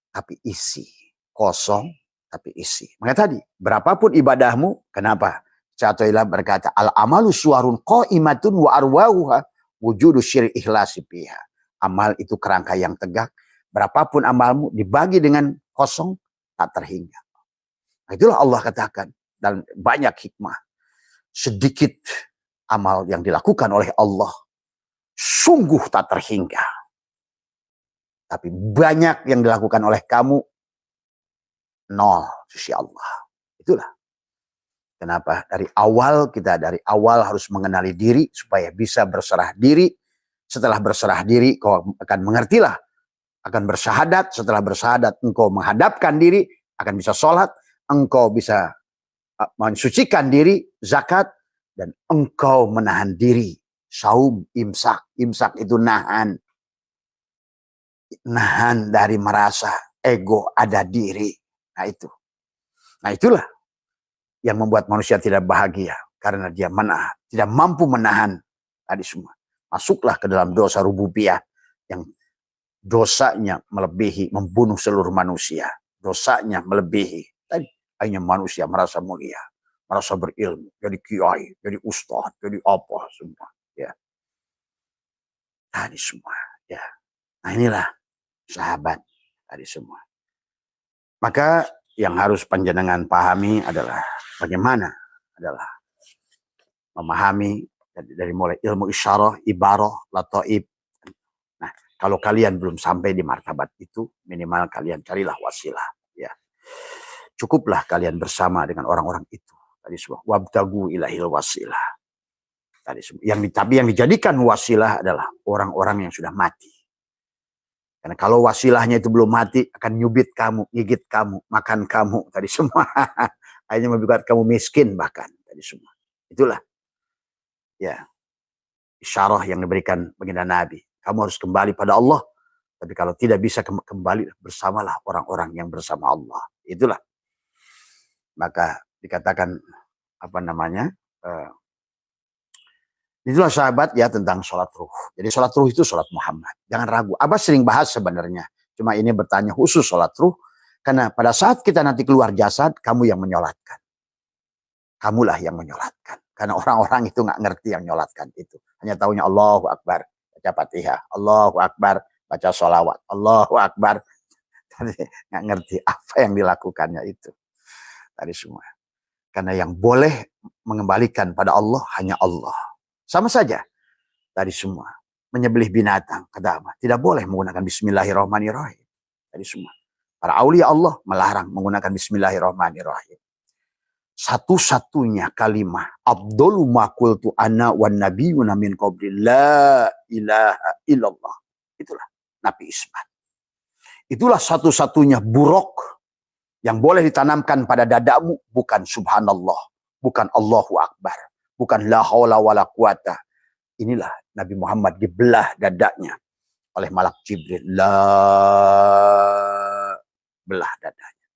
Tapi isi. Kosong tapi isi. Maka tadi. Berapapun ibadahmu. Kenapa? Catoilah berkata. Al-amalu suarun qa'imatun wa arwahuha. Wujudu syiri ikhlasi piha. Amal itu kerangka yang tegak. Berapapun amalmu dibagi dengan kosong. Tak terhingga. Nah, itulah Allah katakan. Dan banyak hikmah. Sedikit amal yang dilakukan oleh Allah sungguh tak terhingga. Tapi banyak yang dilakukan oleh kamu nol sisi Allah. Itulah kenapa dari awal harus mengenali diri supaya bisa berserah diri. Setelah berserah diri kau akan mengertilah, akan bersyahadat. Setelah bersyahadat engkau menghadapkan diri, akan bisa sholat, engkau bisa mensucikan diri, zakat, dan engkau menahan diri, saum, imsak. Imsak itu nahan dari merasa ego ada diri. Nah itu. Nah itulah yang membuat manusia tidak bahagia. Karena dia menahan, tidak mampu menahan tadi semua. Masuklah ke dalam dosa rububiyah yang dosanya melebihi membunuh seluruh manusia. dosanya melebihi. Tadi hanya manusia merasa mulia, merasa berilmu, jadi kiai, jadi ustadz, jadi apa semua. Ya, tadi semua. Ya, nah inilah sahabat tadi semua. Maka yang harus panjenengan pahami adalah bagaimana adalah memahami dari mulai ilmu isyarah, ibarah, lataib. Nah, kalau kalian belum sampai di martabat itu, minimal kalian carilah wasilah. Ya, cukuplah kalian bersama dengan orang-orang itu. Tadi semua wabtagu ilahil wasilah. Tadi semua. Tapi yang dijadikan wasilah adalah orang-orang yang sudah mati. Karena kalau wasilahnya itu belum mati, akan nyubit kamu, gigit kamu, makan kamu, tadi semua. Hanya membuat kamu miskin bahkan, tadi semua. Itulah, ya, isyarah yang diberikan baginda Nabi. Kamu harus kembali pada Allah. Tapi kalau tidak bisa kembali, bersamalah orang-orang yang bersama Allah. Itulah. Maka dikatakan, itulah sahabat ya tentang sholat ruh. Jadi sholat ruh itu sholat Muhammad. Jangan ragu. Abah sering bahas sebenarnya. Cuma ini bertanya khusus sholat ruh. Karena pada saat kita nanti keluar jasad, kamu yang menyolatkan. Kamulah yang menyolatkan. Karena orang-orang itu nggak ngerti yang nyolatkan itu. Hanya taunya Allahu Akbar. Baca Fatihah. Allahu Akbar. Baca sholawat. Allahu Akbar. Tadi nggak ngerti apa yang dilakukannya itu. Tadi semua. Karena yang boleh mengembalikan pada Allah hanya Allah. Sama saja. Tadi semua. Menyembelih binatang. Kata apa? Tidak boleh menggunakan bismillahirrahmanirrahim. Tadi semua. Para aulia Allah melarang menggunakan bismillahirrahmanirrahim. Satu-satunya kalimah. Abdul ma qultu ana wan nabiyuna min qabli la ilaha illallah. Itulah Nabi Ismat. Itulah satu-satunya buruk yang boleh ditanamkan pada dadamu. Bukan subhanallah. Bukan Allahu Akbar. Bukan la haula wala quwata. Inilah Nabi Muhammad dibelah dadanya oleh malak Jibril. Belah dadanya.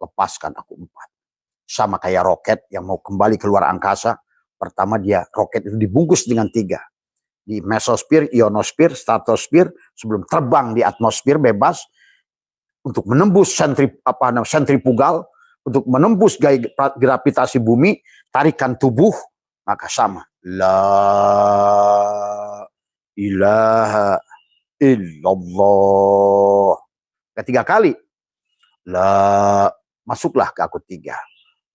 Lepaskan aku 4. Sama kayak roket yang mau kembali keluar angkasa. Pertama dia roket itu dibungkus dengan 3. Di mesosfer, ionosfer, stratosfer. Sebelum terbang di atmosfer bebas. Untuk menembus sentrifugal. Untuk menembus gaya gravitasi bumi. Tarikan tubuh. Maka sama. La ilaha illallah. Ketiga kali. La, masuklah ke aku 3.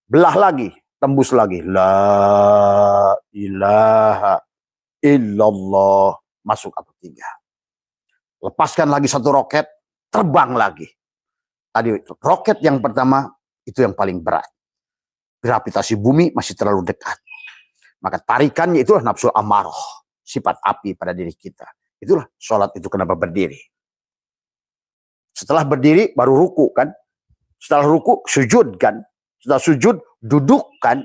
Belah lagi. Tembus lagi. La ilaha illallah. Masuk aku 3. Lepaskan lagi 1 roket. Terbang lagi. Tadi roket yang pertama. Itu yang paling berat. Gravitasi bumi masih terlalu dekat. Maka tarikannya itulah nafsu amarah. Sifat api pada diri kita. Itulah sholat itu kenapa berdiri. Setelah berdiri baru ruku kan. Setelah ruku sujud kan. Setelah sujud duduk kan.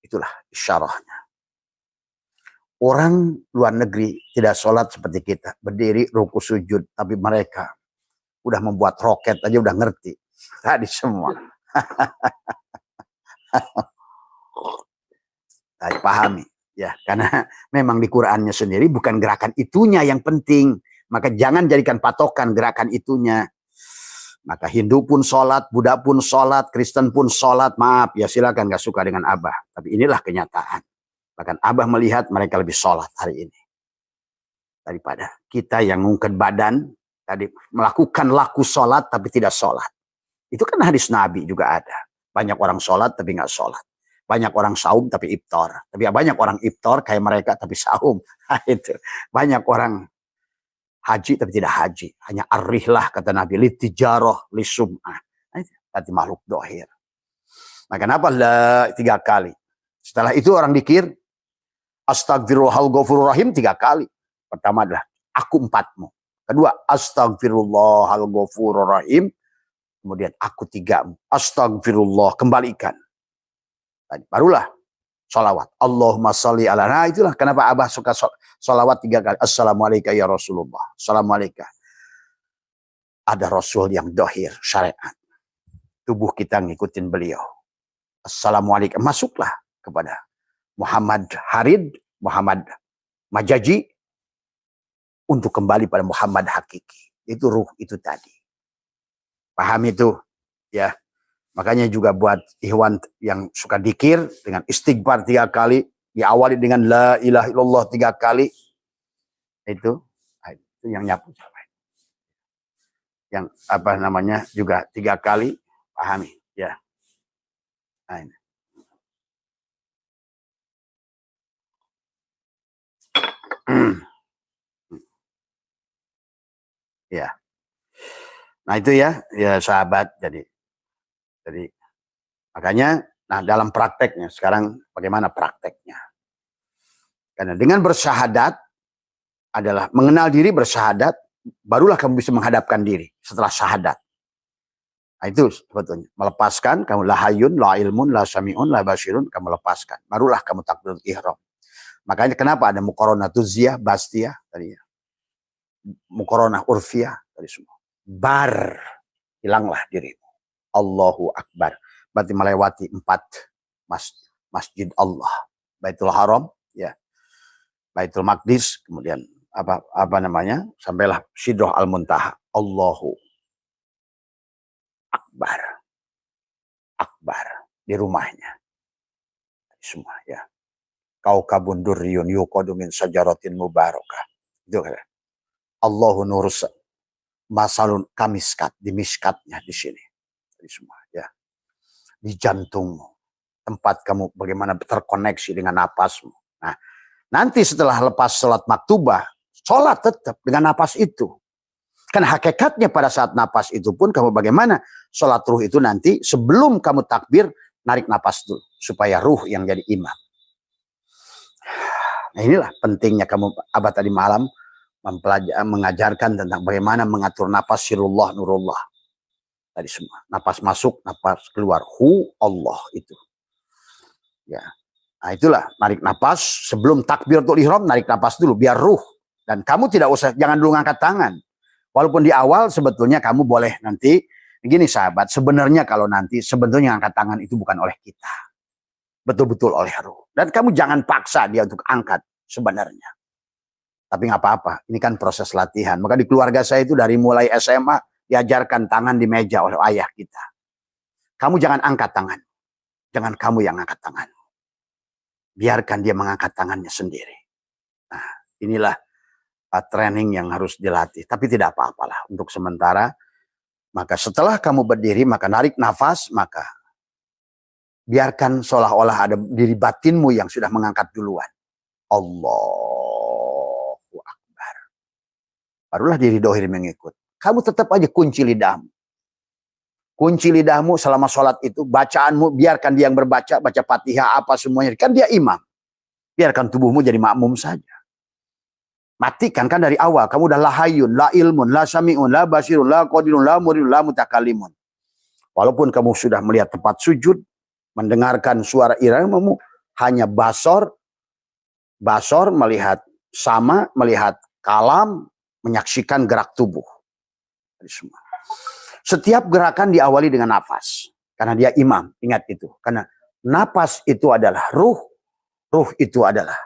Itulah isyarahnya. Orang luar negeri tidak sholat seperti kita. Berdiri ruku sujud. Tapi mereka udah membuat roket aja udah ngerti. Tadi semua. Saya pahami ya, karena memang di Qur'annya sendiri bukan gerakan itunya yang penting, maka jangan jadikan patokan gerakan itunya. Maka Hindu pun sholat, Buddha pun sholat, Kristen pun sholat, maaf ya silakan gak suka dengan Abah, tapi inilah kenyataan. Bahkan Abah melihat mereka lebih sholat hari ini daripada kita yang ngungkit badan tadi melakukan laku sholat tapi tidak sholat. Itu kan hadis Nabi juga ada. Banyak orang sholat tapi nggak sholat. Banyak orang saum tapi iftar. Tapi banyak orang iftar kayak mereka tapi saum. Nah, itu. Banyak orang haji tapi tidak haji. Hanya arrihlah kata Nabi. Litijaroh lisum'ah. Nah, itu. Berarti makhluk dohir. Nah kenapa 3 kali. Setelah itu orang dikir. Astagfirullahalghafururrahim 3 kali. Pertama adalah aku 4mu. Kedua astagfirullahalghafururrahim. Kemudian aku 3mu. Astagfirullah kembalikan. Barulah sholawat. Allahumma sholli ala. Nah itulah kenapa Abah suka sholawat 3 kali. Assalamualaikum ya Rasulullah. Assalamualaikum. Ada Rasul yang dohir syariat. Tubuh kita ngikutin beliau. Assalamualaikum. Masuklah kepada Muhammad Harid, Muhammad Majaji. Untuk kembali pada Muhammad hakiki. Itu ruh itu tadi. Paham itu, ya. Makanya juga buat ikhwan yang suka dikir dengan istighfar 3 kali, diawali dengan la ilaha illallah 3 kali. Itu yang nyapu siapa? Yang apa namanya juga 3 kali, pahami, ya. Nah, ini. Ya. Nah itu ya sahabat. Jadi makanya, nah dalam prakteknya sekarang bagaimana prakteknya? Karena dengan bersyahadat adalah mengenal diri, bersyahadat, barulah kamu bisa menghadapkan diri setelah syahadat. Nah itu sebetulnya melepaskan, kamu la hayyun, la ilmun, la sami'un, la basirun, kamu lepaskan. Barulah kamu takbiratul ihram. Makanya kenapa ada muqaranatuz ziyah, bastiyah tadi ya. Muqaranah urfiyah tadi semua. Bar, hilanglah dirimu. Allahu Akbar. Berarti melewati 4 masjid Allah. Baitul Haram, ya. Baitul Maqdis, kemudian apa namanya? Sampailah Sidrah Al-Muntaha. Allahu Akbar. Akbar di rumahnya. Semua, ya. Kaukabun durriyun yuqadu min sajaratin mubarakah. Itu kan. Allahu nurus masalun kamiskat, di miskatnya di sini. Di semua, ya. Di jantungmu, tempat kamu bagaimana terkoneksi dengan napasmu. Nah, nanti setelah lepas sholat maktubah, sholat tetap dengan napas itu. Kan hakikatnya pada saat napas itu pun kamu bagaimana sholat ruh itu nanti sebelum kamu takbir, narik napas dulu. Supaya ruh yang jadi imam. Nah inilah pentingnya kamu abad tadi malam mengajarkan tentang bagaimana mengatur napas sirullah nurullah. Tadi semua. Napas masuk, napas keluar. Hu Allah itu. Ya. Nah itulah, narik napas sebelum takbiratul ihram, narik napas dulu biar ruh. Dan kamu tidak usah, jangan dulu ngangkat tangan. Walaupun di awal sebetulnya kamu boleh nanti, gini sahabat, sebenarnya kalau nanti sebetulnya angkat tangan itu bukan oleh kita. Betul-betul oleh ruh. Dan kamu jangan paksa dia untuk angkat sebenarnya. Tapi nggak apa-apa, ini kan proses latihan. Maka di keluarga saya itu dari mulai SMA, diajarkan tangan di meja oleh ayah kita. Kamu jangan angkat tangan. Jangan kamu yang angkat tangan. Biarkan dia mengangkat tangannya sendiri. Nah, inilah training yang harus dilatih. Tapi tidak apa-apalah untuk sementara. Maka setelah kamu berdiri, maka narik nafas, maka biarkan seolah-olah ada diri batinmu yang sudah mengangkat duluan. Allahu Akbar. Barulah diri dohir mengikut. Kamu tetap aja kunci lidahmu. Kunci lidahmu selama sholat itu, bacaanmu, biarkan dia yang berbaca, baca Fatihah, apa semuanya. Kan dia imam. Biarkan tubuhmu jadi makmum saja. Matikan kan dari awal. Kamu udah la hayyun, la ilmun, la sami'un, la basirun, la qadirun, la muridun, la mutakalimun. Walaupun kamu sudah melihat tempat sujud, mendengarkan suara iramamu, hanya basor melihat sama, melihat kalam, menyaksikan gerak tubuh. Semua. Setiap gerakan diawali dengan nafas. Karena dia imam, ingat itu. Karena nafas itu adalah ruh. Ruh itu adalah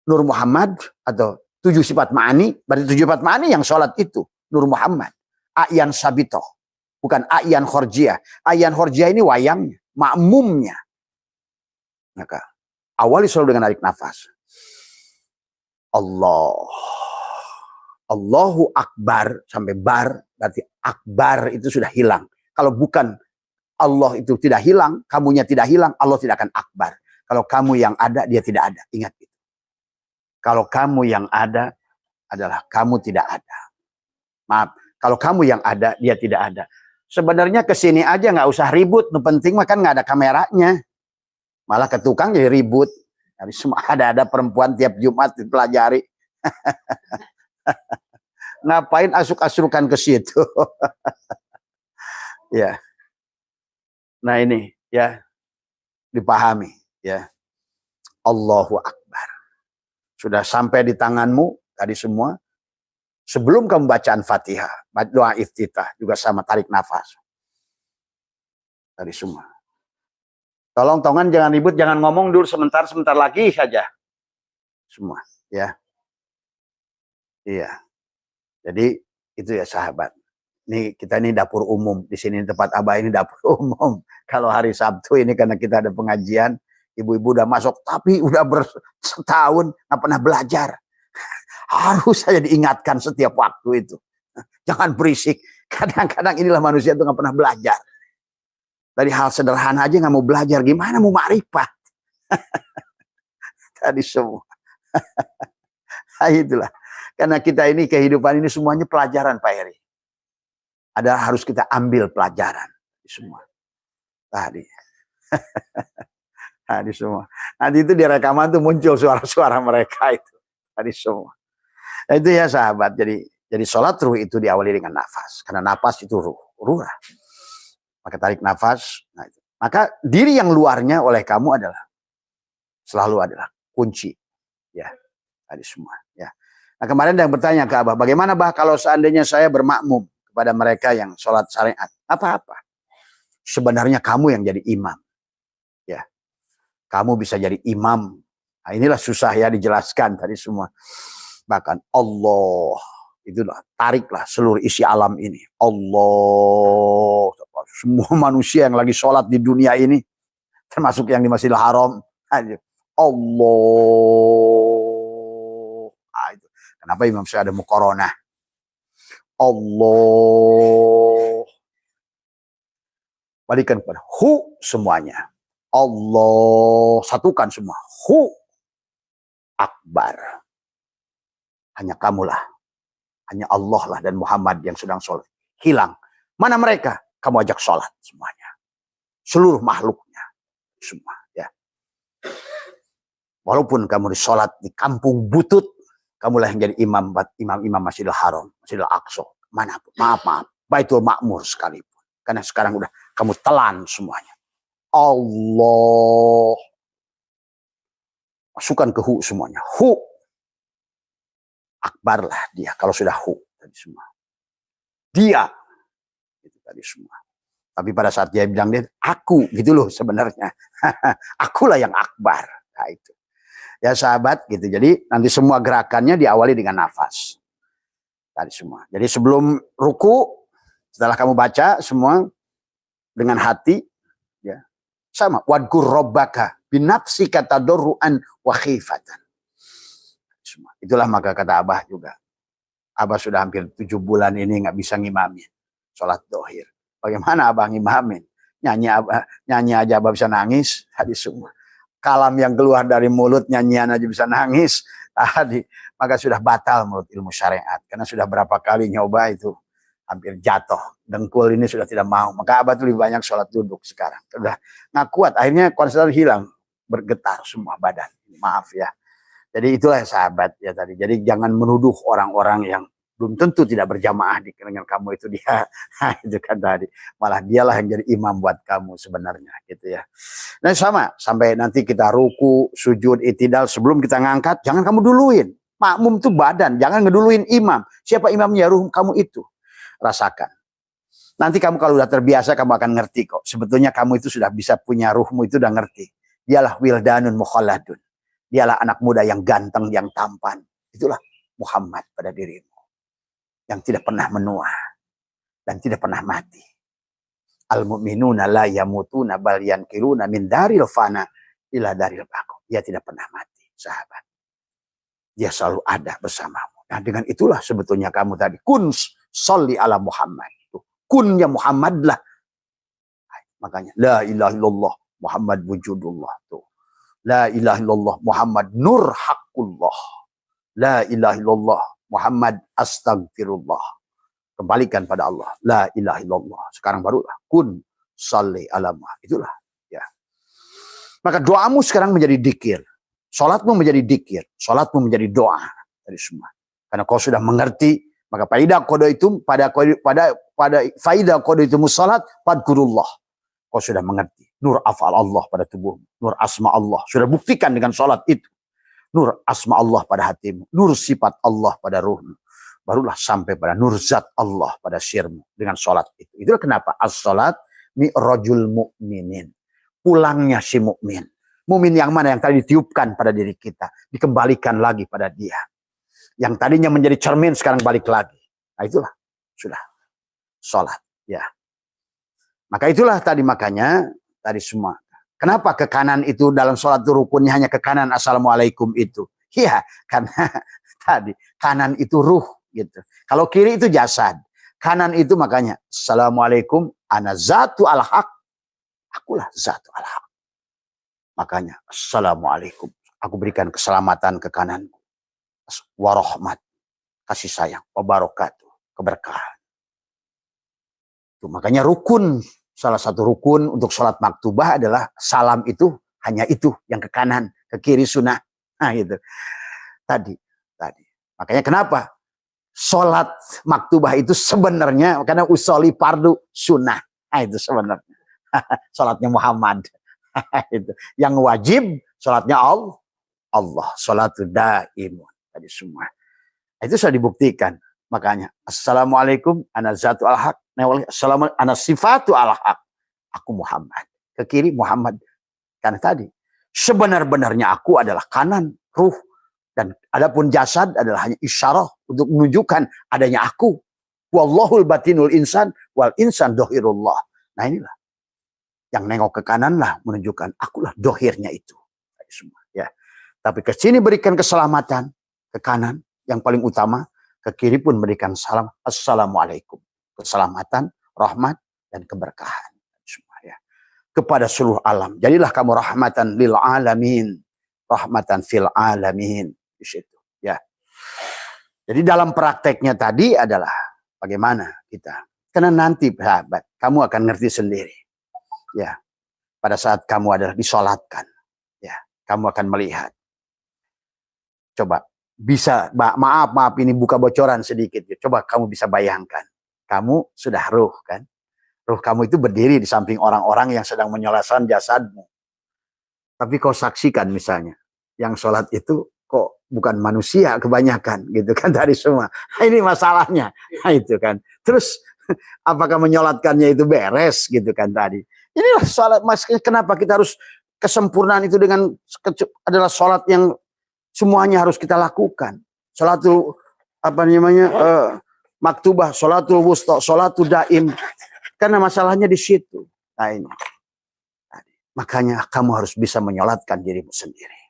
Nur Muhammad atau 7 sifat ma'ani. Berarti 7 sifat ma'ani yang sholat itu. Nur Muhammad. A'yan sabitoh. Bukan a'yan khorjiyah. A'yan khorjiyah ini wayangnya. Makmumnya. Maka awali selalu dengan narik nafas. Allahu Akbar sampai bar. Berarti akbar itu sudah hilang. Kalau bukan Allah itu tidak hilang, kamunya tidak hilang, Allah tidak akan akbar. Kalau kamu yang ada, dia tidak ada. Ingat itu. Kalau kamu yang ada adalah kamu tidak ada. Maaf, kalau kamu yang ada, dia tidak ada. Sebenarnya kesini aja nggak usah ribut. Nu penting mah kan nggak ada kameranya. Malah ke tukang jadi ribut. Dari semua ada perempuan tiap Jumat dipelajari. Ngapain asuk-asukan ke situ? Ya. Nah ini ya dipahami ya. Allahu Akbar. Sudah sampai di tanganmu tadi semua. Sebelum kamu bacaan Fatihah, doa iftitah juga sama, tarik nafas. Tadi semua. Tolong tongan jangan ribut, jangan ngomong dulu sebentar lagi saja. Semua ya. Iya. Jadi itu ya sahabat. Nih kita ini dapur umum. Di sini tempat Abah ini dapur umum. Kalau hari Sabtu ini karena kita ada pengajian, ibu-ibu udah masuk, tapi udah bersetahun nggak pernah belajar. Harus saya diingatkan setiap waktu itu. Jangan berisik. Kadang-kadang inilah manusia itu nggak pernah belajar. Dari hal sederhana aja nggak mau belajar. Gimana mau makrifat? Tadi semua. Nah, itulah. Karena kita ini kehidupan ini semuanya pelajaran Pak Heri. Ada harus kita ambil pelajaran. Semua. Tadi. Tadi semua. Nanti itu di rekaman tuh muncul suara-suara mereka itu. Tadi semua. Nah, itu ya sahabat. Jadi sholat ruh itu diawali dengan nafas. Karena nafas itu ruh. Maka tarik nafas. Nah, itu. Maka diri yang luarnya oleh kamu selalu adalah kunci. Ya. Tadi semua. Ya. Nah kemarin ada yang bertanya ke Abah. Bagaimana Bah kalau seandainya saya bermakmum kepada mereka yang sholat syariat? Apa-apa. Sebenarnya kamu yang jadi imam. Ya. Kamu bisa jadi imam. Nah, inilah susah ya dijelaskan tadi semua. Bahkan Allah. Itulah, tariklah seluruh isi alam ini. Allah. Semua manusia yang lagi sholat di dunia ini. Termasuk yang di Masjidil Haram. Allah. Nah, itu. Kenapa Imam saya ada muqaronah? Allah. Balikan kepada hu semuanya. Allah. Satukan semua. Hu akbar. Hanya kamulah. Hanya Allah lah dan Muhammad yang sedang sholat. Hilang. Mana mereka? Kamu ajak sholat semuanya. Seluruh makhluknya. Semua. Ya. Walaupun kamu di sholat di kampung butut. Kamulah yang jadi imam Masjidil Haram. Masjidil Aqsa. Manapun. Maaf. Baitul Ma'mur sekalipun. Karena sekarang udah kamu telan semuanya. Allah. Masukkan ke hu semuanya. Hu. Akbar lah dia kalau sudah hu tadi semua. Dia itu tadi semua. Tapi pada saat dia bilang dia aku gitu loh sebenarnya. Akulah yang akbar. Nah itu. Ya sahabat gitu. Jadi nanti semua gerakannya diawali dengan nafas. Tadi semua. Jadi sebelum ruku setelah kamu baca semua dengan hati ya. Sama wadkur rabbaka binafsika tadarruan wa khifatan. Itulah maka kata Abah juga. Abah sudah hampir 7 bulan ini nggak bisa ngimamin sholat dohir. Bagaimana Abah ngimamin? Nyanyi aja Abah bisa nangis. Tadi semua. Kalam yang keluar dari mulut nyanyian aja bisa nangis. Tadi maka sudah batal menurut ilmu syariat. Karena sudah berapa kali nyoba itu hampir jatuh. Dengkul ini sudah tidak mau. Maka Abah tuh lebih banyak sholat duduk sekarang. Sudah nggak kuat. Akhirnya konsentrasi hilang. Bergetar semua badan. Maaf ya. Jadi itulah sahabat ya tadi. Jadi jangan menuduh orang-orang yang belum tentu tidak berjamaah dengan kamu itu dia. Itu kan tadi. Malah dialah yang jadi imam buat kamu sebenarnya gitu ya. Nah sama sampai nanti kita ruku, sujud, itidal sebelum kita ngangkat jangan kamu duluin. Makmum itu badan, jangan ngeduluin imam. Siapa imamnya? Ruh kamu itu. Rasakan. Nanti kamu kalau udah terbiasa kamu akan ngerti kok. Sebetulnya kamu itu sudah bisa punya ruhmu itu udah ngerti. Dialah wildanun mukhalladun. Dialah anak muda yang ganteng, yang tampan. Itulah Muhammad pada dirimu. Yang tidak pernah menua. Dan tidak pernah mati. Al-mu'minuna la yamutuna bal yankiluna min daril fana ila daril baqo. Dia tidak pernah mati, sahabat. Dia selalu ada bersamamu. Nah dengan itulah sebetulnya kamu tadi. Kun sholli ala Muhammad. Kunnya Muhammad lah. Makanya. La ilaha illallah Muhammad wujudullah. Tuh. La ilaha illallah Muhammad nur haqqullah. La ilaha illallah Muhammad astagfirullah. Kembalikan pada Allah. La ilaha illallah. Sekarang barulah. Kun salli alamah. Itulah. Ya. Maka doamu sekarang menjadi dikir. Salatmu menjadi dikir. Salatmu menjadi doa. Dari semua. Karena kau sudah mengerti. Maka faidah qadaitum pada faidah qadaitumus salat fadkurullah. Kau sudah mengerti. Nur afal Allah pada tubuhmu. Nur asma Allah. Sudah buktikan dengan salat itu. Nur asma Allah pada hatimu. Nur sifat Allah pada ruhmu. Barulah sampai pada nur zat Allah pada sirmu. Dengan salat itu. Itulah kenapa. As-salat mi'rajul mu'minin. Pulangnya si mukmin. Mukmin yang mana yang tadi ditiupkan pada diri kita. Dikembalikan lagi pada dia. Yang tadinya menjadi cermin sekarang balik lagi. Nah itulah. Sudah. sholat. Ya. Maka itulah tadi makanya tadi semua. Kenapa ke kanan itu dalam sholat itu rukunnya hanya ke kanan assalamualaikum itu? Iya, karena tadi kanan itu ruh gitu. Kalau kiri itu jasad. Kanan itu makanya assalamualaikum ana zatu al-haq. Akulah zatu al-haq. Makanya assalamualaikum. Aku berikan keselamatan ke kananku. Warahmat. Kasih sayang. Wabarakatuh. Keberkahan. Itu makanya rukun. Salah satu rukun untuk sholat maktubah adalah salam itu hanya itu yang ke kanan, ke kiri sunnah. Nah gitu. Tadi. Makanya kenapa? Sholat maktubah itu sebenarnya karena usoli fardu sunnah. Nah itu sebenarnya. Sholatnya Muhammad. Itu. Yang wajib sholatnya Allah. Sholatu daimun. Tadi semua. Itu sudah dibuktikan. Makanya assalamualaikum ana zatu al-haq. Assalamualaikum ana sifatu al-haq. Aku Muhammad. Ke kiri Muhammad. Karena tadi sebenar-benarnya aku adalah kanan, ruh. Dan adapun jasad adalah hanya isyarah untuk menunjukkan adanya aku. Wallahul batinul insan wal insan dohirullah. Nah inilah. Yang nengok ke kanan lah menunjukkan akulah dohirnya itu. Semua, ya. Tapi ke sini berikan keselamatan. Ke kanan yang paling utama. Ke kiri pun berikan salam. Assalamualaikum. Keselamatan, rahmat, dan keberkahan. Semua, ya. Kepada seluruh alam. Jadilah kamu rahmatan lil alamin. Rahmatan fil alamin. Di situ, ya. Jadi dalam prakteknya tadi adalah bagaimana kita. Karena nanti sahabat, kamu akan ngerti sendiri. Ya. Pada saat kamu adalah disolatkan. Ya. Kamu akan melihat. Coba. Bisa, maaf ini buka bocoran sedikit. Coba kamu bisa bayangkan. Kamu sudah ruh kan. Ruh kamu itu berdiri di samping orang-orang yang sedang menyolatkan jasadmu. Tapi kau saksikan misalnya. Yang sholat itu kok bukan manusia kebanyakan gitu kan tadi semua. Nah, ini masalahnya. Nah, itu kan. Terus apakah menyolatkannya itu beres gitu kan tadi. Inilah sholat. Kenapa kita harus kesempurnaan itu dengan adalah sholat yang semuanya harus kita lakukan. Sholatul apa namanya maktubah, sholatul wusta, sholatul daim. Karena masalahnya di situ. Nah ini. Makanya kamu harus bisa menyolatkan dirimu sendiri.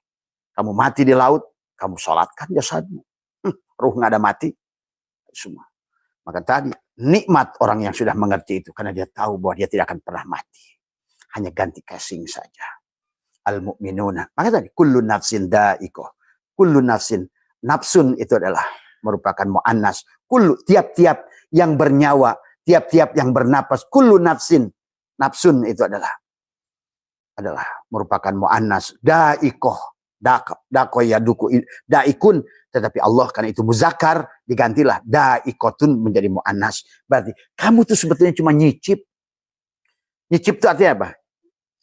Kamu mati di laut, kamu sholatkan jasadmu. Ruh nggak ada mati. Semua. Maka tadi nikmat orang yang sudah mengerti itu. Karena dia tahu bahwa dia tidak akan pernah mati. Hanya ganti casing saja. Al-mu'minuna. Maka tadi kullu nafsin da'ikoh. Kullu nafsin. Nafsun itu adalah merupakan mu'annas. Kullu tiap-tiap yang bernyawa. Tiap-tiap yang bernapas. Kullu nafsin. Nafsun itu adalah merupakan mu'annas. Da'ikoh. Dako ya duku daikun, tetapi Allah karena itu muzakkar digantilah daikotun menjadi muannas. Berarti kamu tuh sebetulnya cuma nyicip. Nyicip itu artinya apa?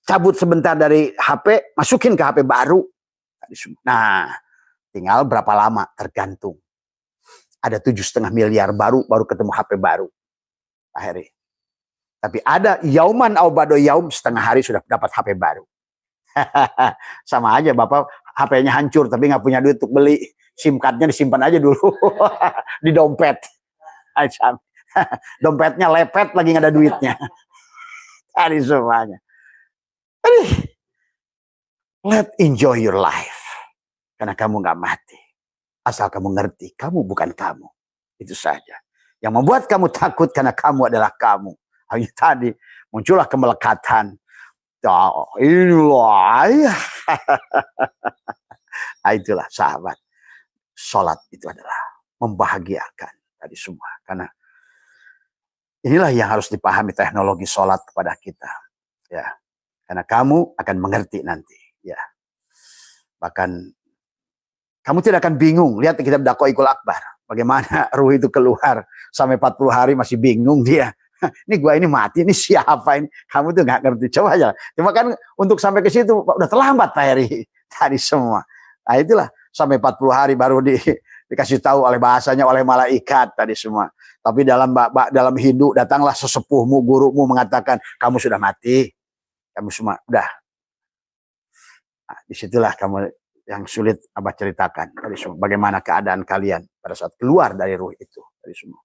Cabut sebentar dari HP, masukin ke HP baru. Nah, tinggal berapa lama tergantung. Ada 7,5 miliar baru ketemu HP baru. Pak Heri. Tapi ada yauman au bado yaum, setengah hari sudah dapat HP baru. Sama aja Bapak HP-nya hancur tapi nggak punya duit untuk beli. SIM card-nya disimpan aja dulu di dompet. Dompetnya lepet lagi nggak ada duitnya. Tadi semuanya. Let enjoy your life. Karena kamu nggak mati. Asal kamu ngerti, kamu bukan kamu. Itu saja. Yang membuat kamu takut karena kamu adalah kamu. Hanya tadi muncullah kemelekatan. Inilah. Itulah sahabat. Sholat itu adalah membahagiakan tadi semua. Karena inilah yang harus dipahami teknologi sholat kepada kita. Ya. Karena kamu akan mengerti nanti. Ya. Bahkan kamu tidak akan bingung. Lihat kitab Daqaiqul Akbar. Bagaimana ruh itu keluar. Sampai 40 hari masih bingung dia. Ini gua ini mati, ini siapa ini? Kamu tuh nggak ngerti. Coba aja. Cuma kan untuk sampai ke situ udah terlambat Pak Heri. Tadi semua. Nah itulah sampai 40 hari baru dikasih tahu oleh bahasanya oleh malaikat tadi semua. Tapi dalam hidup datanglah sesepuhmu, gurumu mengatakan kamu sudah mati. Kamu semua udah. Nah, disitulah kamu yang sulit Abah ceritakan tadi semua. Bagaimana keadaan kalian pada saat keluar dari ruh itu tadi semua.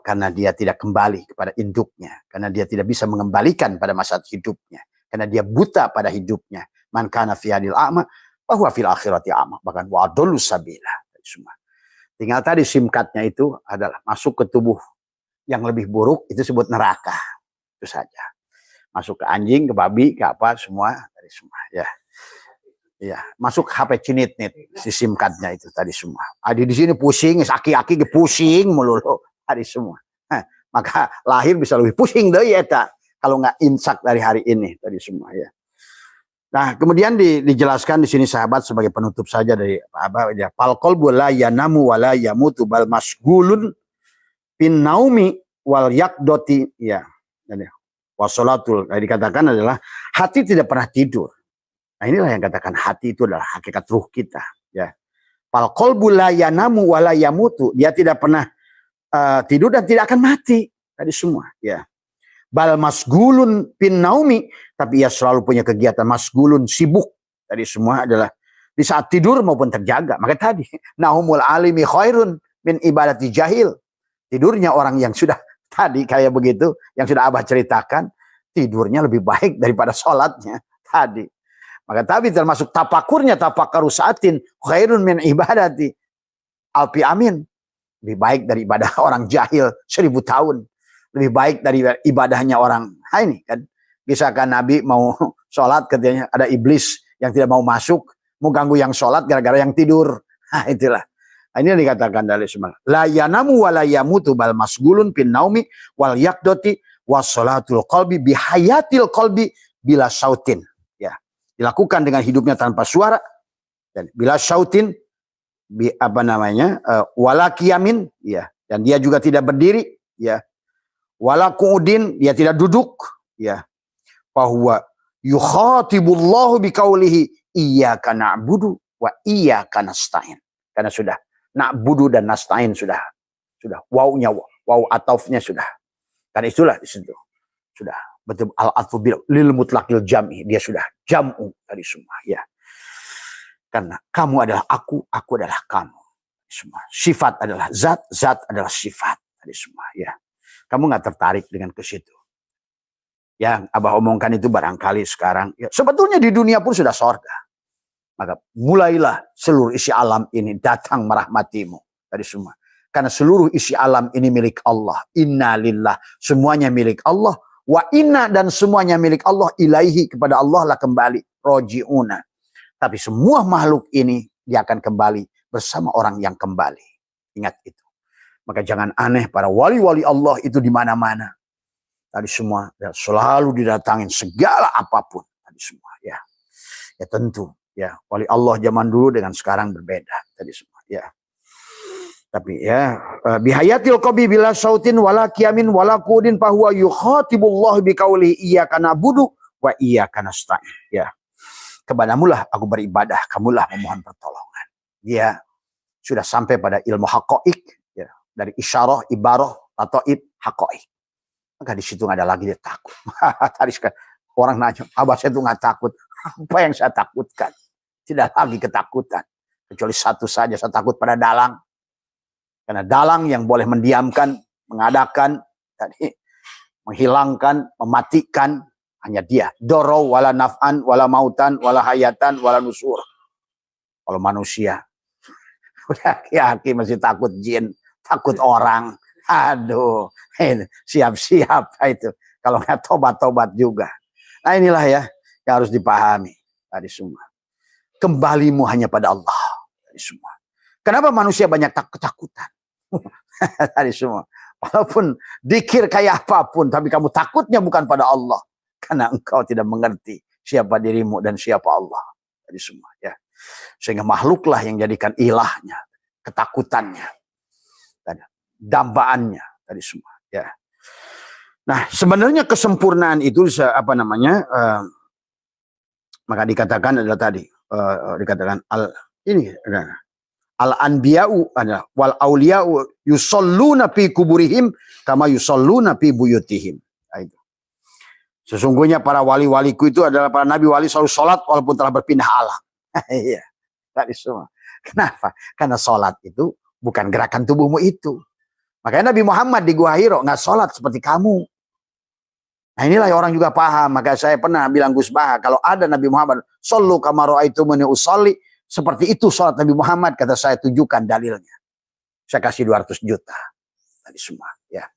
Karena dia tidak kembali kepada induknya, karena dia tidak bisa mengembalikan pada masa hidupnya, karena dia buta pada hidupnya. Man kana fi hadil a'ma bahwa fil akhirati a'ma, bahkan wa adallu sabila. Semua. Tinggal tadi simkatnya itu adalah masuk ke tubuh yang lebih buruk, itu sebut neraka. Itu saja. Masuk ke anjing, ke babi, ke apa semua, tadi semua ya. Ya, masuk HP cinit-nit si simkatnya itu tadi semua. Adi di sini pusing, aki-aki pusing melulu tadi semua. Maka lahir bisa lebih pusing deh ya tak. Kalau nggak imsak dari hari ini tadi semua ya. Nah, kemudian dijelaskan di sini sahabat sebagai penutup saja dari apa ya. Fal qalbu la yanamu wa la yamutu bal masgulun bin naumi wal yaqdoti ya. Jadi wasolatul dikatakan adalah hati tidak pernah tidur. Nah, inilah yang katakan hati itu adalah hakikat ruh kita ya. Fal qalbu la yanamu wa la yamutu, dia tidak pernah tidur dan tidak akan mati tadi semua ya. Bal masgulun bin naumi, tapi ia selalu punya kegiatan masgulun, sibuk tadi semua adalah di saat tidur maupun terjaga. Maka tadi naumul alimi khairun min ibadati jahil. Tidurnya orang yang sudah tadi kayak begitu, yang sudah Abah ceritakan, tidurnya lebih baik daripada sholatnya tadi. Maka tapi termasuk tapakurnya, tafakkaru saatin khairun min ibadati alfi amin. Lebih baik dari ibadah orang jahil 1000 tahun. Lebih baik dari ibadahnya orang ini kan. Misalkan Nabi mau sholat, katanya ada iblis yang tidak mau masuk, mau ganggu yang sholat gara-gara yang tidur. Nah, itulah. Nah, ini yang dikatakan dari semua. La yanamu wa la yamutu bal masgulun bin naumi wal yaqdoti was sholatul qalbi bihayatil qalbi bila sautin. Ya. Dilakukan dengan hidupnya tanpa suara, dan bila syautin apa namanya wala qiyamin ya, dan dia juga tidak berdiri ya, wala qu'udin, dia tidak duduk ya, bahwa yukhatibullahu biqaulihi iyyaka na'budu wa iyyaka nasta'in. Karena sudah na'budu dan nasta'in sudah wawnya, waw atafnya sudah, karena itulah di situ sudah betul al-atfu lil mutlaqil jam'i, dia sudah jam'u dari semua ya. Karena kamu adalah aku adalah kamu. Semua. Sifat adalah zat, zat adalah sifat dari semua ya. Kamu nggak tertarik dengan ke situ. Yang Abah omongkan itu barangkali sekarang ya, sebetulnya di dunia pun sudah sorga. Maka mulailah seluruh isi alam ini datang merahmatimu dari semua. Karena seluruh isi alam ini milik Allah. Inna lillah, semuanya milik Allah. Wa inna, dan semuanya milik Allah, ilaihi, kepada Allah lah kembali, roji'una. Tapi semua makhluk ini dia akan kembali bersama orang yang kembali. Ingat itu. Maka jangan aneh, para wali-wali Allah itu di mana-mana. Tadi semua ya, selalu didatangin segala apapun tadi semua ya. Ya tentu ya, wali Allah zaman dulu dengan sekarang berbeda tadi semua ya. Tapi ya bihayatil qabi bila sautin wala qiyamin wala qudin fahuwa yukhatibullah biqauli iyyaka na'budu wa iyyaka nasta'in ya. Kepadamulah aku beribadah, kamulah memohon pertolongan. Dia sudah sampai pada ilmu haqa'iq ya, dari isyarah, ibarah, tataib, haqa'iq. Maka di situ nggak ada lagi dia takut. Tadi orang nanya, Abah saya itu nggak takut. Apa yang saya takutkan? Tidak lagi ketakutan. Kecuali satu saja, saya takut pada dalang. Karena dalang yang boleh mendiamkan, mengadakan, tadi menghilangkan, mematikan, hanya dia. Doro wala naf'an, wala mautan, wala hayatan, wala nusur. Kalau manusia, udah yakin masih takut jin, takut orang. Aduh, siap-siap itu. Kalau nggak tobat-tobat juga. Nah inilah ya yang harus dipahami tadi semua. Kembalimu hanya pada Allah tadi semua. Kenapa manusia banyak ketakutan? Tadi semua. Walaupun dikir kayak apapun, tapi kamu takutnya bukan pada Allah. Karena engkau tidak mengerti siapa dirimu dan siapa Allah. Tadi semua ya. Sehingga makhluklah yang jadikan ilahnya, ketakutannya, dan dambaannya tadi semua ya. Nah, sebenarnya kesempurnaan itu apa namanya? Maka dikatakan adalah tadi dikatakan al anbiya'u adalah wal auliya'u yusalluna fi kuburihim kama yusalluna fi buyutihim. Nah, itu. Sesungguhnya para wali-waliku itu adalah para nabi wali selalu sholat walaupun telah berpindah alam. Iya, tadi semua. Kenapa? Karena sholat itu bukan gerakan tubuhmu itu. Makanya Nabi Muhammad di Gua Hiro nggak sholat seperti kamu. Nah inilah orang juga paham. Maka saya pernah bilang Gus Baha, kalau ada Nabi Muhammad, Sallu kama ra'aitumuni usolli, seperti itu sholat Nabi Muhammad, kata saya tunjukkan dalilnya. Saya kasih 200 juta. Tadi semua. Ya.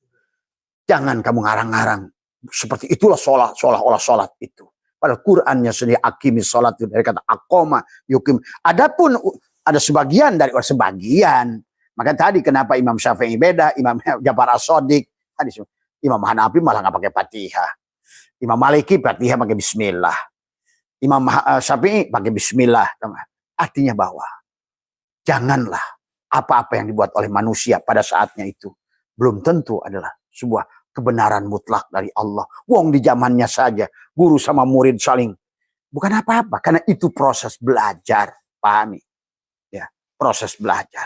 Jangan kamu ngarang-ngarang. Seperti itulah sholat, seolah-olah sholat itu. Padahal Qur'annya sendiri akimis sholat itu dari kata akoma, yukim. Adapun ada sebagian dari orang sebagian. Maka tadi kenapa Imam Syafi'i beda, Imam Ja'far As-Shadiq, tadi semua. Imam Hanafi malah nggak pakai Fatihah. Imam Maliki Fatihah pakai Bismillah. Imam Syafi'i pakai Bismillah. Artinya bahwa janganlah apa-apa yang dibuat oleh manusia pada saatnya itu belum tentu adalah sebuah kebenaran mutlak dari Allah. Wong di zamannya saja guru sama murid saling bukan apa-apa karena itu proses belajar, pahami? Ya, proses belajar.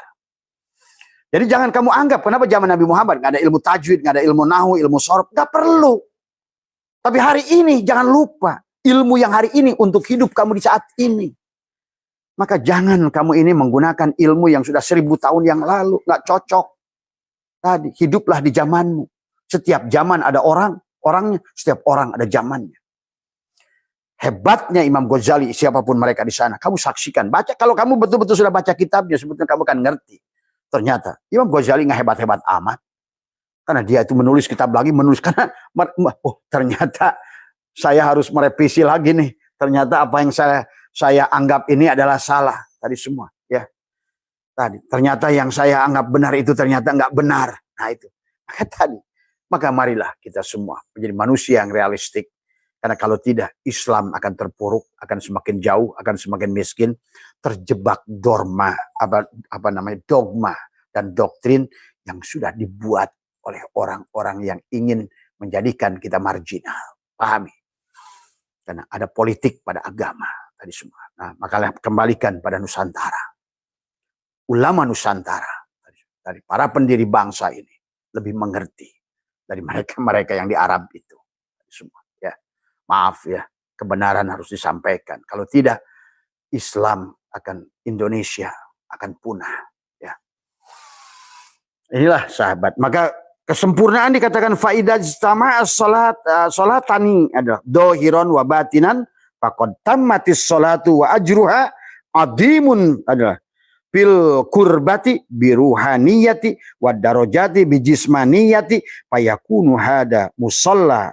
Jadi jangan kamu anggap kenapa zaman Nabi Muhammad nggak ada ilmu tajwid, nggak ada ilmu nahwu, ilmu shorof, nggak perlu. Tapi hari ini jangan lupa ilmu yang hari ini untuk hidup kamu di saat ini. Maka jangan kamu ini menggunakan ilmu yang sudah 1000 tahun yang lalu, nggak cocok. Tadi hiduplah di zamanmu. Setiap zaman ada orangnya, setiap orang ada zamannya. Hebatnya Imam Ghazali, siapapun mereka di sana, kamu saksikan, baca. Kalau kamu betul-betul sudah baca kitabnya, sebetulnya kamu akan ngerti. Ternyata Imam Ghazali nggak hebat-hebat amat. Karena dia itu menulis kitab lagi, karena ternyata saya harus merevisi lagi nih. Ternyata apa yang saya anggap ini adalah salah. Tadi semua. Ya. Tadi. Ternyata yang saya anggap benar itu ternyata nggak benar. Nah itu. Maka marilah kita semua menjadi manusia yang realistik. Karena kalau tidak, Islam akan terpuruk, akan semakin jauh, akan semakin miskin, terjebak dogma dan doktrin yang sudah dibuat oleh orang-orang yang ingin menjadikan kita marginal. Pahami? Karena ada politik pada agama tadi semua. Nah, maka kembalikan pada Nusantara. Ulama Nusantara dari para pendiri bangsa ini lebih mengerti dari mereka yang di Arab itu. Tadi semua. Maaf ya, kebenaran harus disampaikan. Kalau tidak, Islam Indonesia akan punah. Ya. Inilah sahabat. Maka kesempurnaan dikatakan faidah jtama'a sholatani adalah dohiron wa batinan faqad tammatis sholatu wa ajruha adimun adalah fil kurbati biruhaniyati wa darajati bijismaniyati fayakunu hada musalla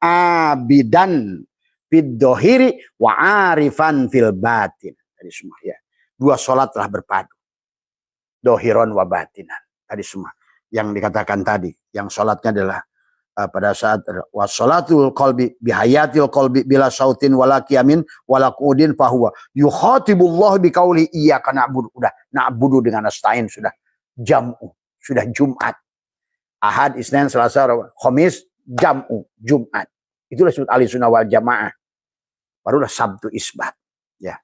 abidan fid dohiri wa arifan fil batin. Tadi semua ya. Dua sholat telah berpadu. Dohiron wa batinan. Tadi semua. Yang dikatakan tadi. Yang sholatnya adalah pada saat wa sholatul qalbi bihayatil qalbi bila sautin wala qiyamin wala qudin fahuwa yukhatibullah biqauli iyyaka na'budu. Udah na'budu dengan nasta'in sudah jam'u. Sudah Jumat. Ahad, Isnin, Selasa, Khamis, jam'u, Jumat. Itulah disebut ahli sunnah wal jamaah. Barulah Sabtu isbat. Ya.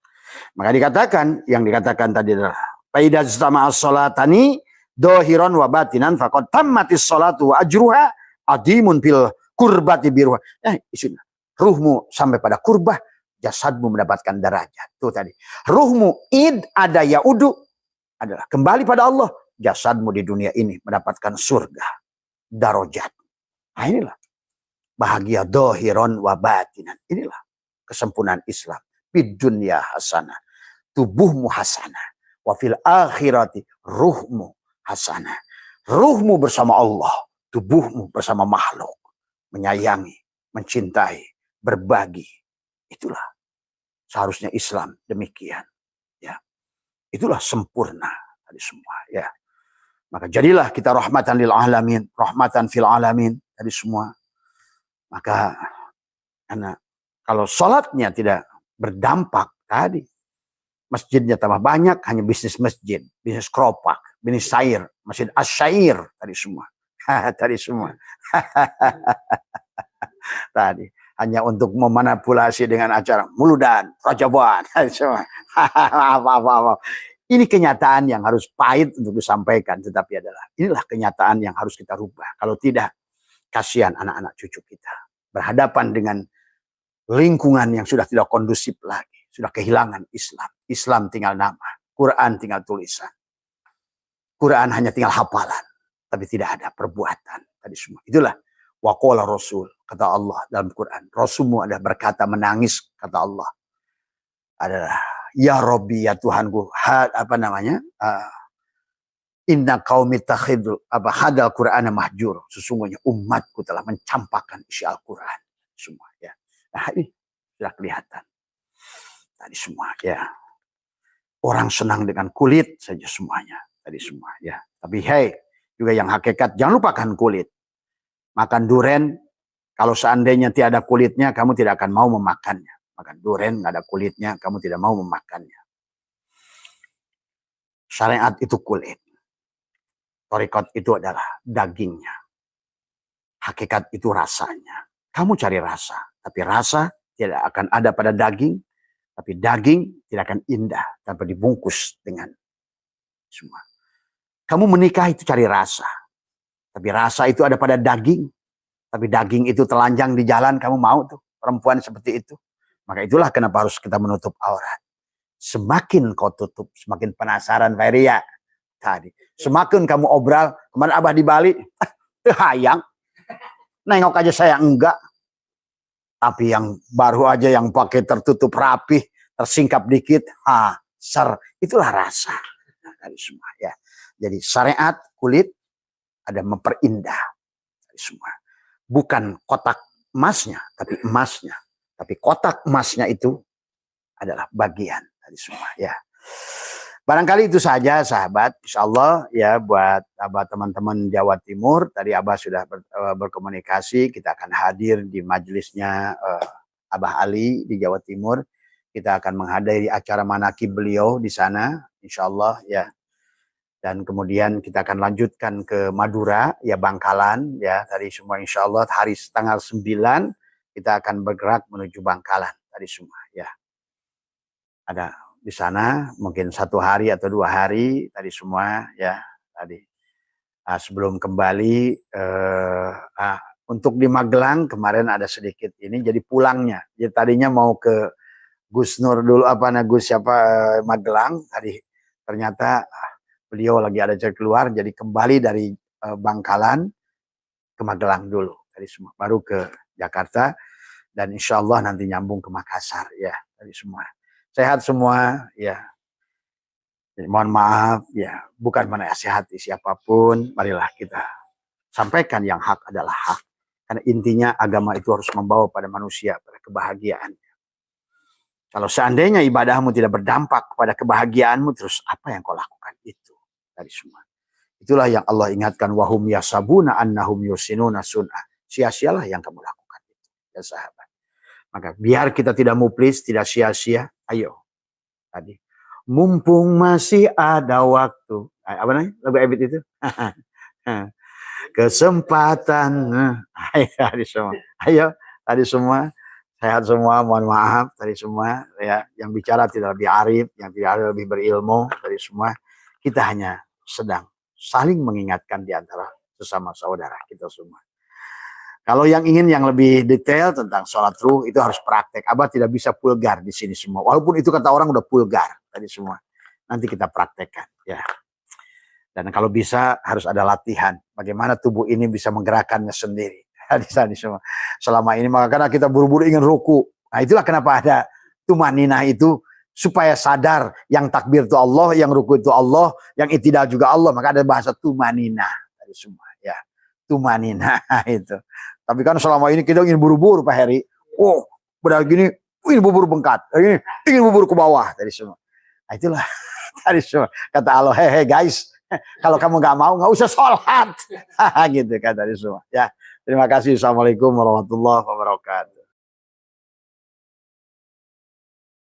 Maka dikatakan, yang dikatakan tadi adalah faidaz tama'as sholatani dohiron wa batinan faqad tammatis sholatu wa ajruha adimun fil kurbati biruha. Isinya. Ruhmu sampai pada kurbah, jasadmu mendapatkan derajat. Itu tadi. Ruhmu id ada yaudu adalah kembali pada Allah. Jasadmu di dunia ini mendapatkan surga. Darajat. Nah inilah. Bahagia dohiron wa batinan. Inilah kesempurnaan Islam. Fid dunya hasanah. Tubuhmu hasanah. Wa fil akhirati ruhmu hasanah. Ruhmu bersama Allah. Tubuhmu bersama makhluk. Menyayangi, mencintai, berbagi. Itulah seharusnya Islam demikian. Ya. Itulah sempurna tadi semua. Ya. Maka jadilah kita rahmatan lil alamin. Rahmatan fil alamin. Tadi semua. Maka karena kalau sholatnya tidak berdampak tadi, masjidnya tambah banyak, hanya bisnis masjid, bisnis keropak, bisnis sair, masjid asyair tadi semua, tadi semua, tadi hanya untuk memanipulasi dengan acara muludan, rajaban, semua, apa. Ini kenyataan yang harus pahit untuk disampaikan, tetapi inilah kenyataan yang harus kita rubah. Kalau tidak, kasihan anak-anak cucu kita berhadapan dengan lingkungan yang sudah tidak kondusif lagi. Sudah kehilangan Islam. Islam tinggal nama. Quran tinggal tulisan. Quran hanya tinggal hafalan. tapi tidak ada perbuatan. Tadi semua. Itulah waqala Rasul, kata Allah dalam Quran. Rasulmu adalah berkata menangis, kata Allah. Adalah ya Rabbi, ya Tuhanku, inna qaumi takhidul hadal Qur'ana mahjur. Sesungguhnya umatku telah mencampakkan isi Al-Quran semua, ya. Nah, ini sudah kelihatan tadi semua, ya. Orang senang dengan kulit saja semuanya tadi semua, ya. Tapi juga yang hakikat, jangan lupakan kulit. Makan duren, kalau seandainya tiada kulitnya, kamu tidak akan mau memakannya. Makan duren nggak ada kulitnya, kamu tidak mau memakannya. Syariat itu kulit. Thariqat itu adalah dagingnya. Hakikat itu rasanya. Kamu cari rasa, tapi rasa tidak akan ada pada daging, tapi daging tidak akan indah tanpa dibungkus dengan semua. Kamu menikah itu cari rasa, tapi rasa itu ada pada daging, tapi daging itu telanjang di jalan, kamu mau tuh perempuan seperti itu? Maka itulah kenapa harus kita menutup aurat. Semakin kau tutup, semakin penasaran, Feria. Tadi, semakin kamu obral, kemarin Abah di Bali, hayang, nengok aja saya enggak. Tapi yang baru aja yang pakai tertutup rapih, tersingkap dikit, itulah rasa. Tadi semua, ya. Jadi syariat kulit ada memperindah. Tadi semua. Bukan kotak emasnya, tapi emasnya. Tapi kotak emasnya itu adalah bagian tadi semua, ya. Barangkali itu saja, sahabat. Insya Allah, ya, buat Abah teman-teman Jawa Timur. Tadi Abah sudah berkomunikasi. Kita akan hadir di majelisnya Abah Ali di Jawa Timur. Kita akan menghadiri acara manakib beliau di sana, insya Allah, ya. Dan kemudian kita akan lanjutkan ke Madura, ya, Bangkalan, ya. Tadi semua insya Allah hari tanggal 9 kita akan bergerak menuju Bangkalan tadi semua, ya. Ada di sana mungkin 1 hari atau 2 hari tadi semua, ya. Tadi sebelum kembali untuk di Magelang kemarin ada sedikit ini jadi pulangnya. Jadi tadinya mau ke Gus Nur dulu Magelang, tadi ternyata beliau lagi ada cek keluar, jadi kembali dari Bangkalan ke Magelang dulu tadi semua, baru ke Jakarta, dan insya Allah nanti nyambung ke Makassar, ya. Tadi semua sehat semua, ya. Jadi, mohon maaf, ya, bukan menasihati siapapun, marilah kita sampaikan yang hak adalah hak, karena intinya agama itu harus membawa pada manusia pada kebahagiaan. Kalau seandainya ibadahmu tidak berdampak kepada kebahagiaanmu, terus apa yang kau lakukan itu tadi semua. Itulah yang Allah ingatkan, wahum yasabuna annahum yusinuna sun'ah. Sia-sialah yang kamu lakukan itu, ya sahabat. Maka biar kita tidak muplis, tidak sia-sia, ayo. Tadi, mumpung masih ada waktu. Apa namanya lagu Ebit itu? Kesempatan. Tadi semua. Ayo, tadi semua. Sehat semua, mohon maaf tadi semua, ya. Yang bicara tidak lebih arif, yang tidak lebih berilmu tadi semua. Kita hanya sedang saling mengingatkan di antara sesama saudara kita semua. Kalau yang ingin yang lebih detail tentang sholat ruh itu harus praktek. Abah tidak bisa pulgar di sini semua. Walaupun itu kata orang udah pulgar tadi semua. Nanti kita praktekkan, ya. Dan kalau bisa harus ada latihan. Bagaimana tubuh ini bisa menggerakkannya sendiri. Di semua. Selama ini maka karena kita buru-buru ingin ruku. Nah itulah kenapa ada tumaninah itu, supaya sadar yang takbir itu Allah, yang ruku itu Allah, yang itidal juga Allah. Maka ada bahasa tumaninah tadi semua, ya. Tumaninah itu. Tapi kan selama ini kita ingin buru-buru Pak Heri. Oh, benar gini, ingin buru bengkat. Ini ingin buru ke bawah tadi semua. Nah itulah tadi semua. Kata Allah, hehe guys, kalau kamu nggak mau nggak usah sholat. Gitu kan tadi semua. Ya, terima kasih. Assalamualaikum warahmatullahi wabarakatuh.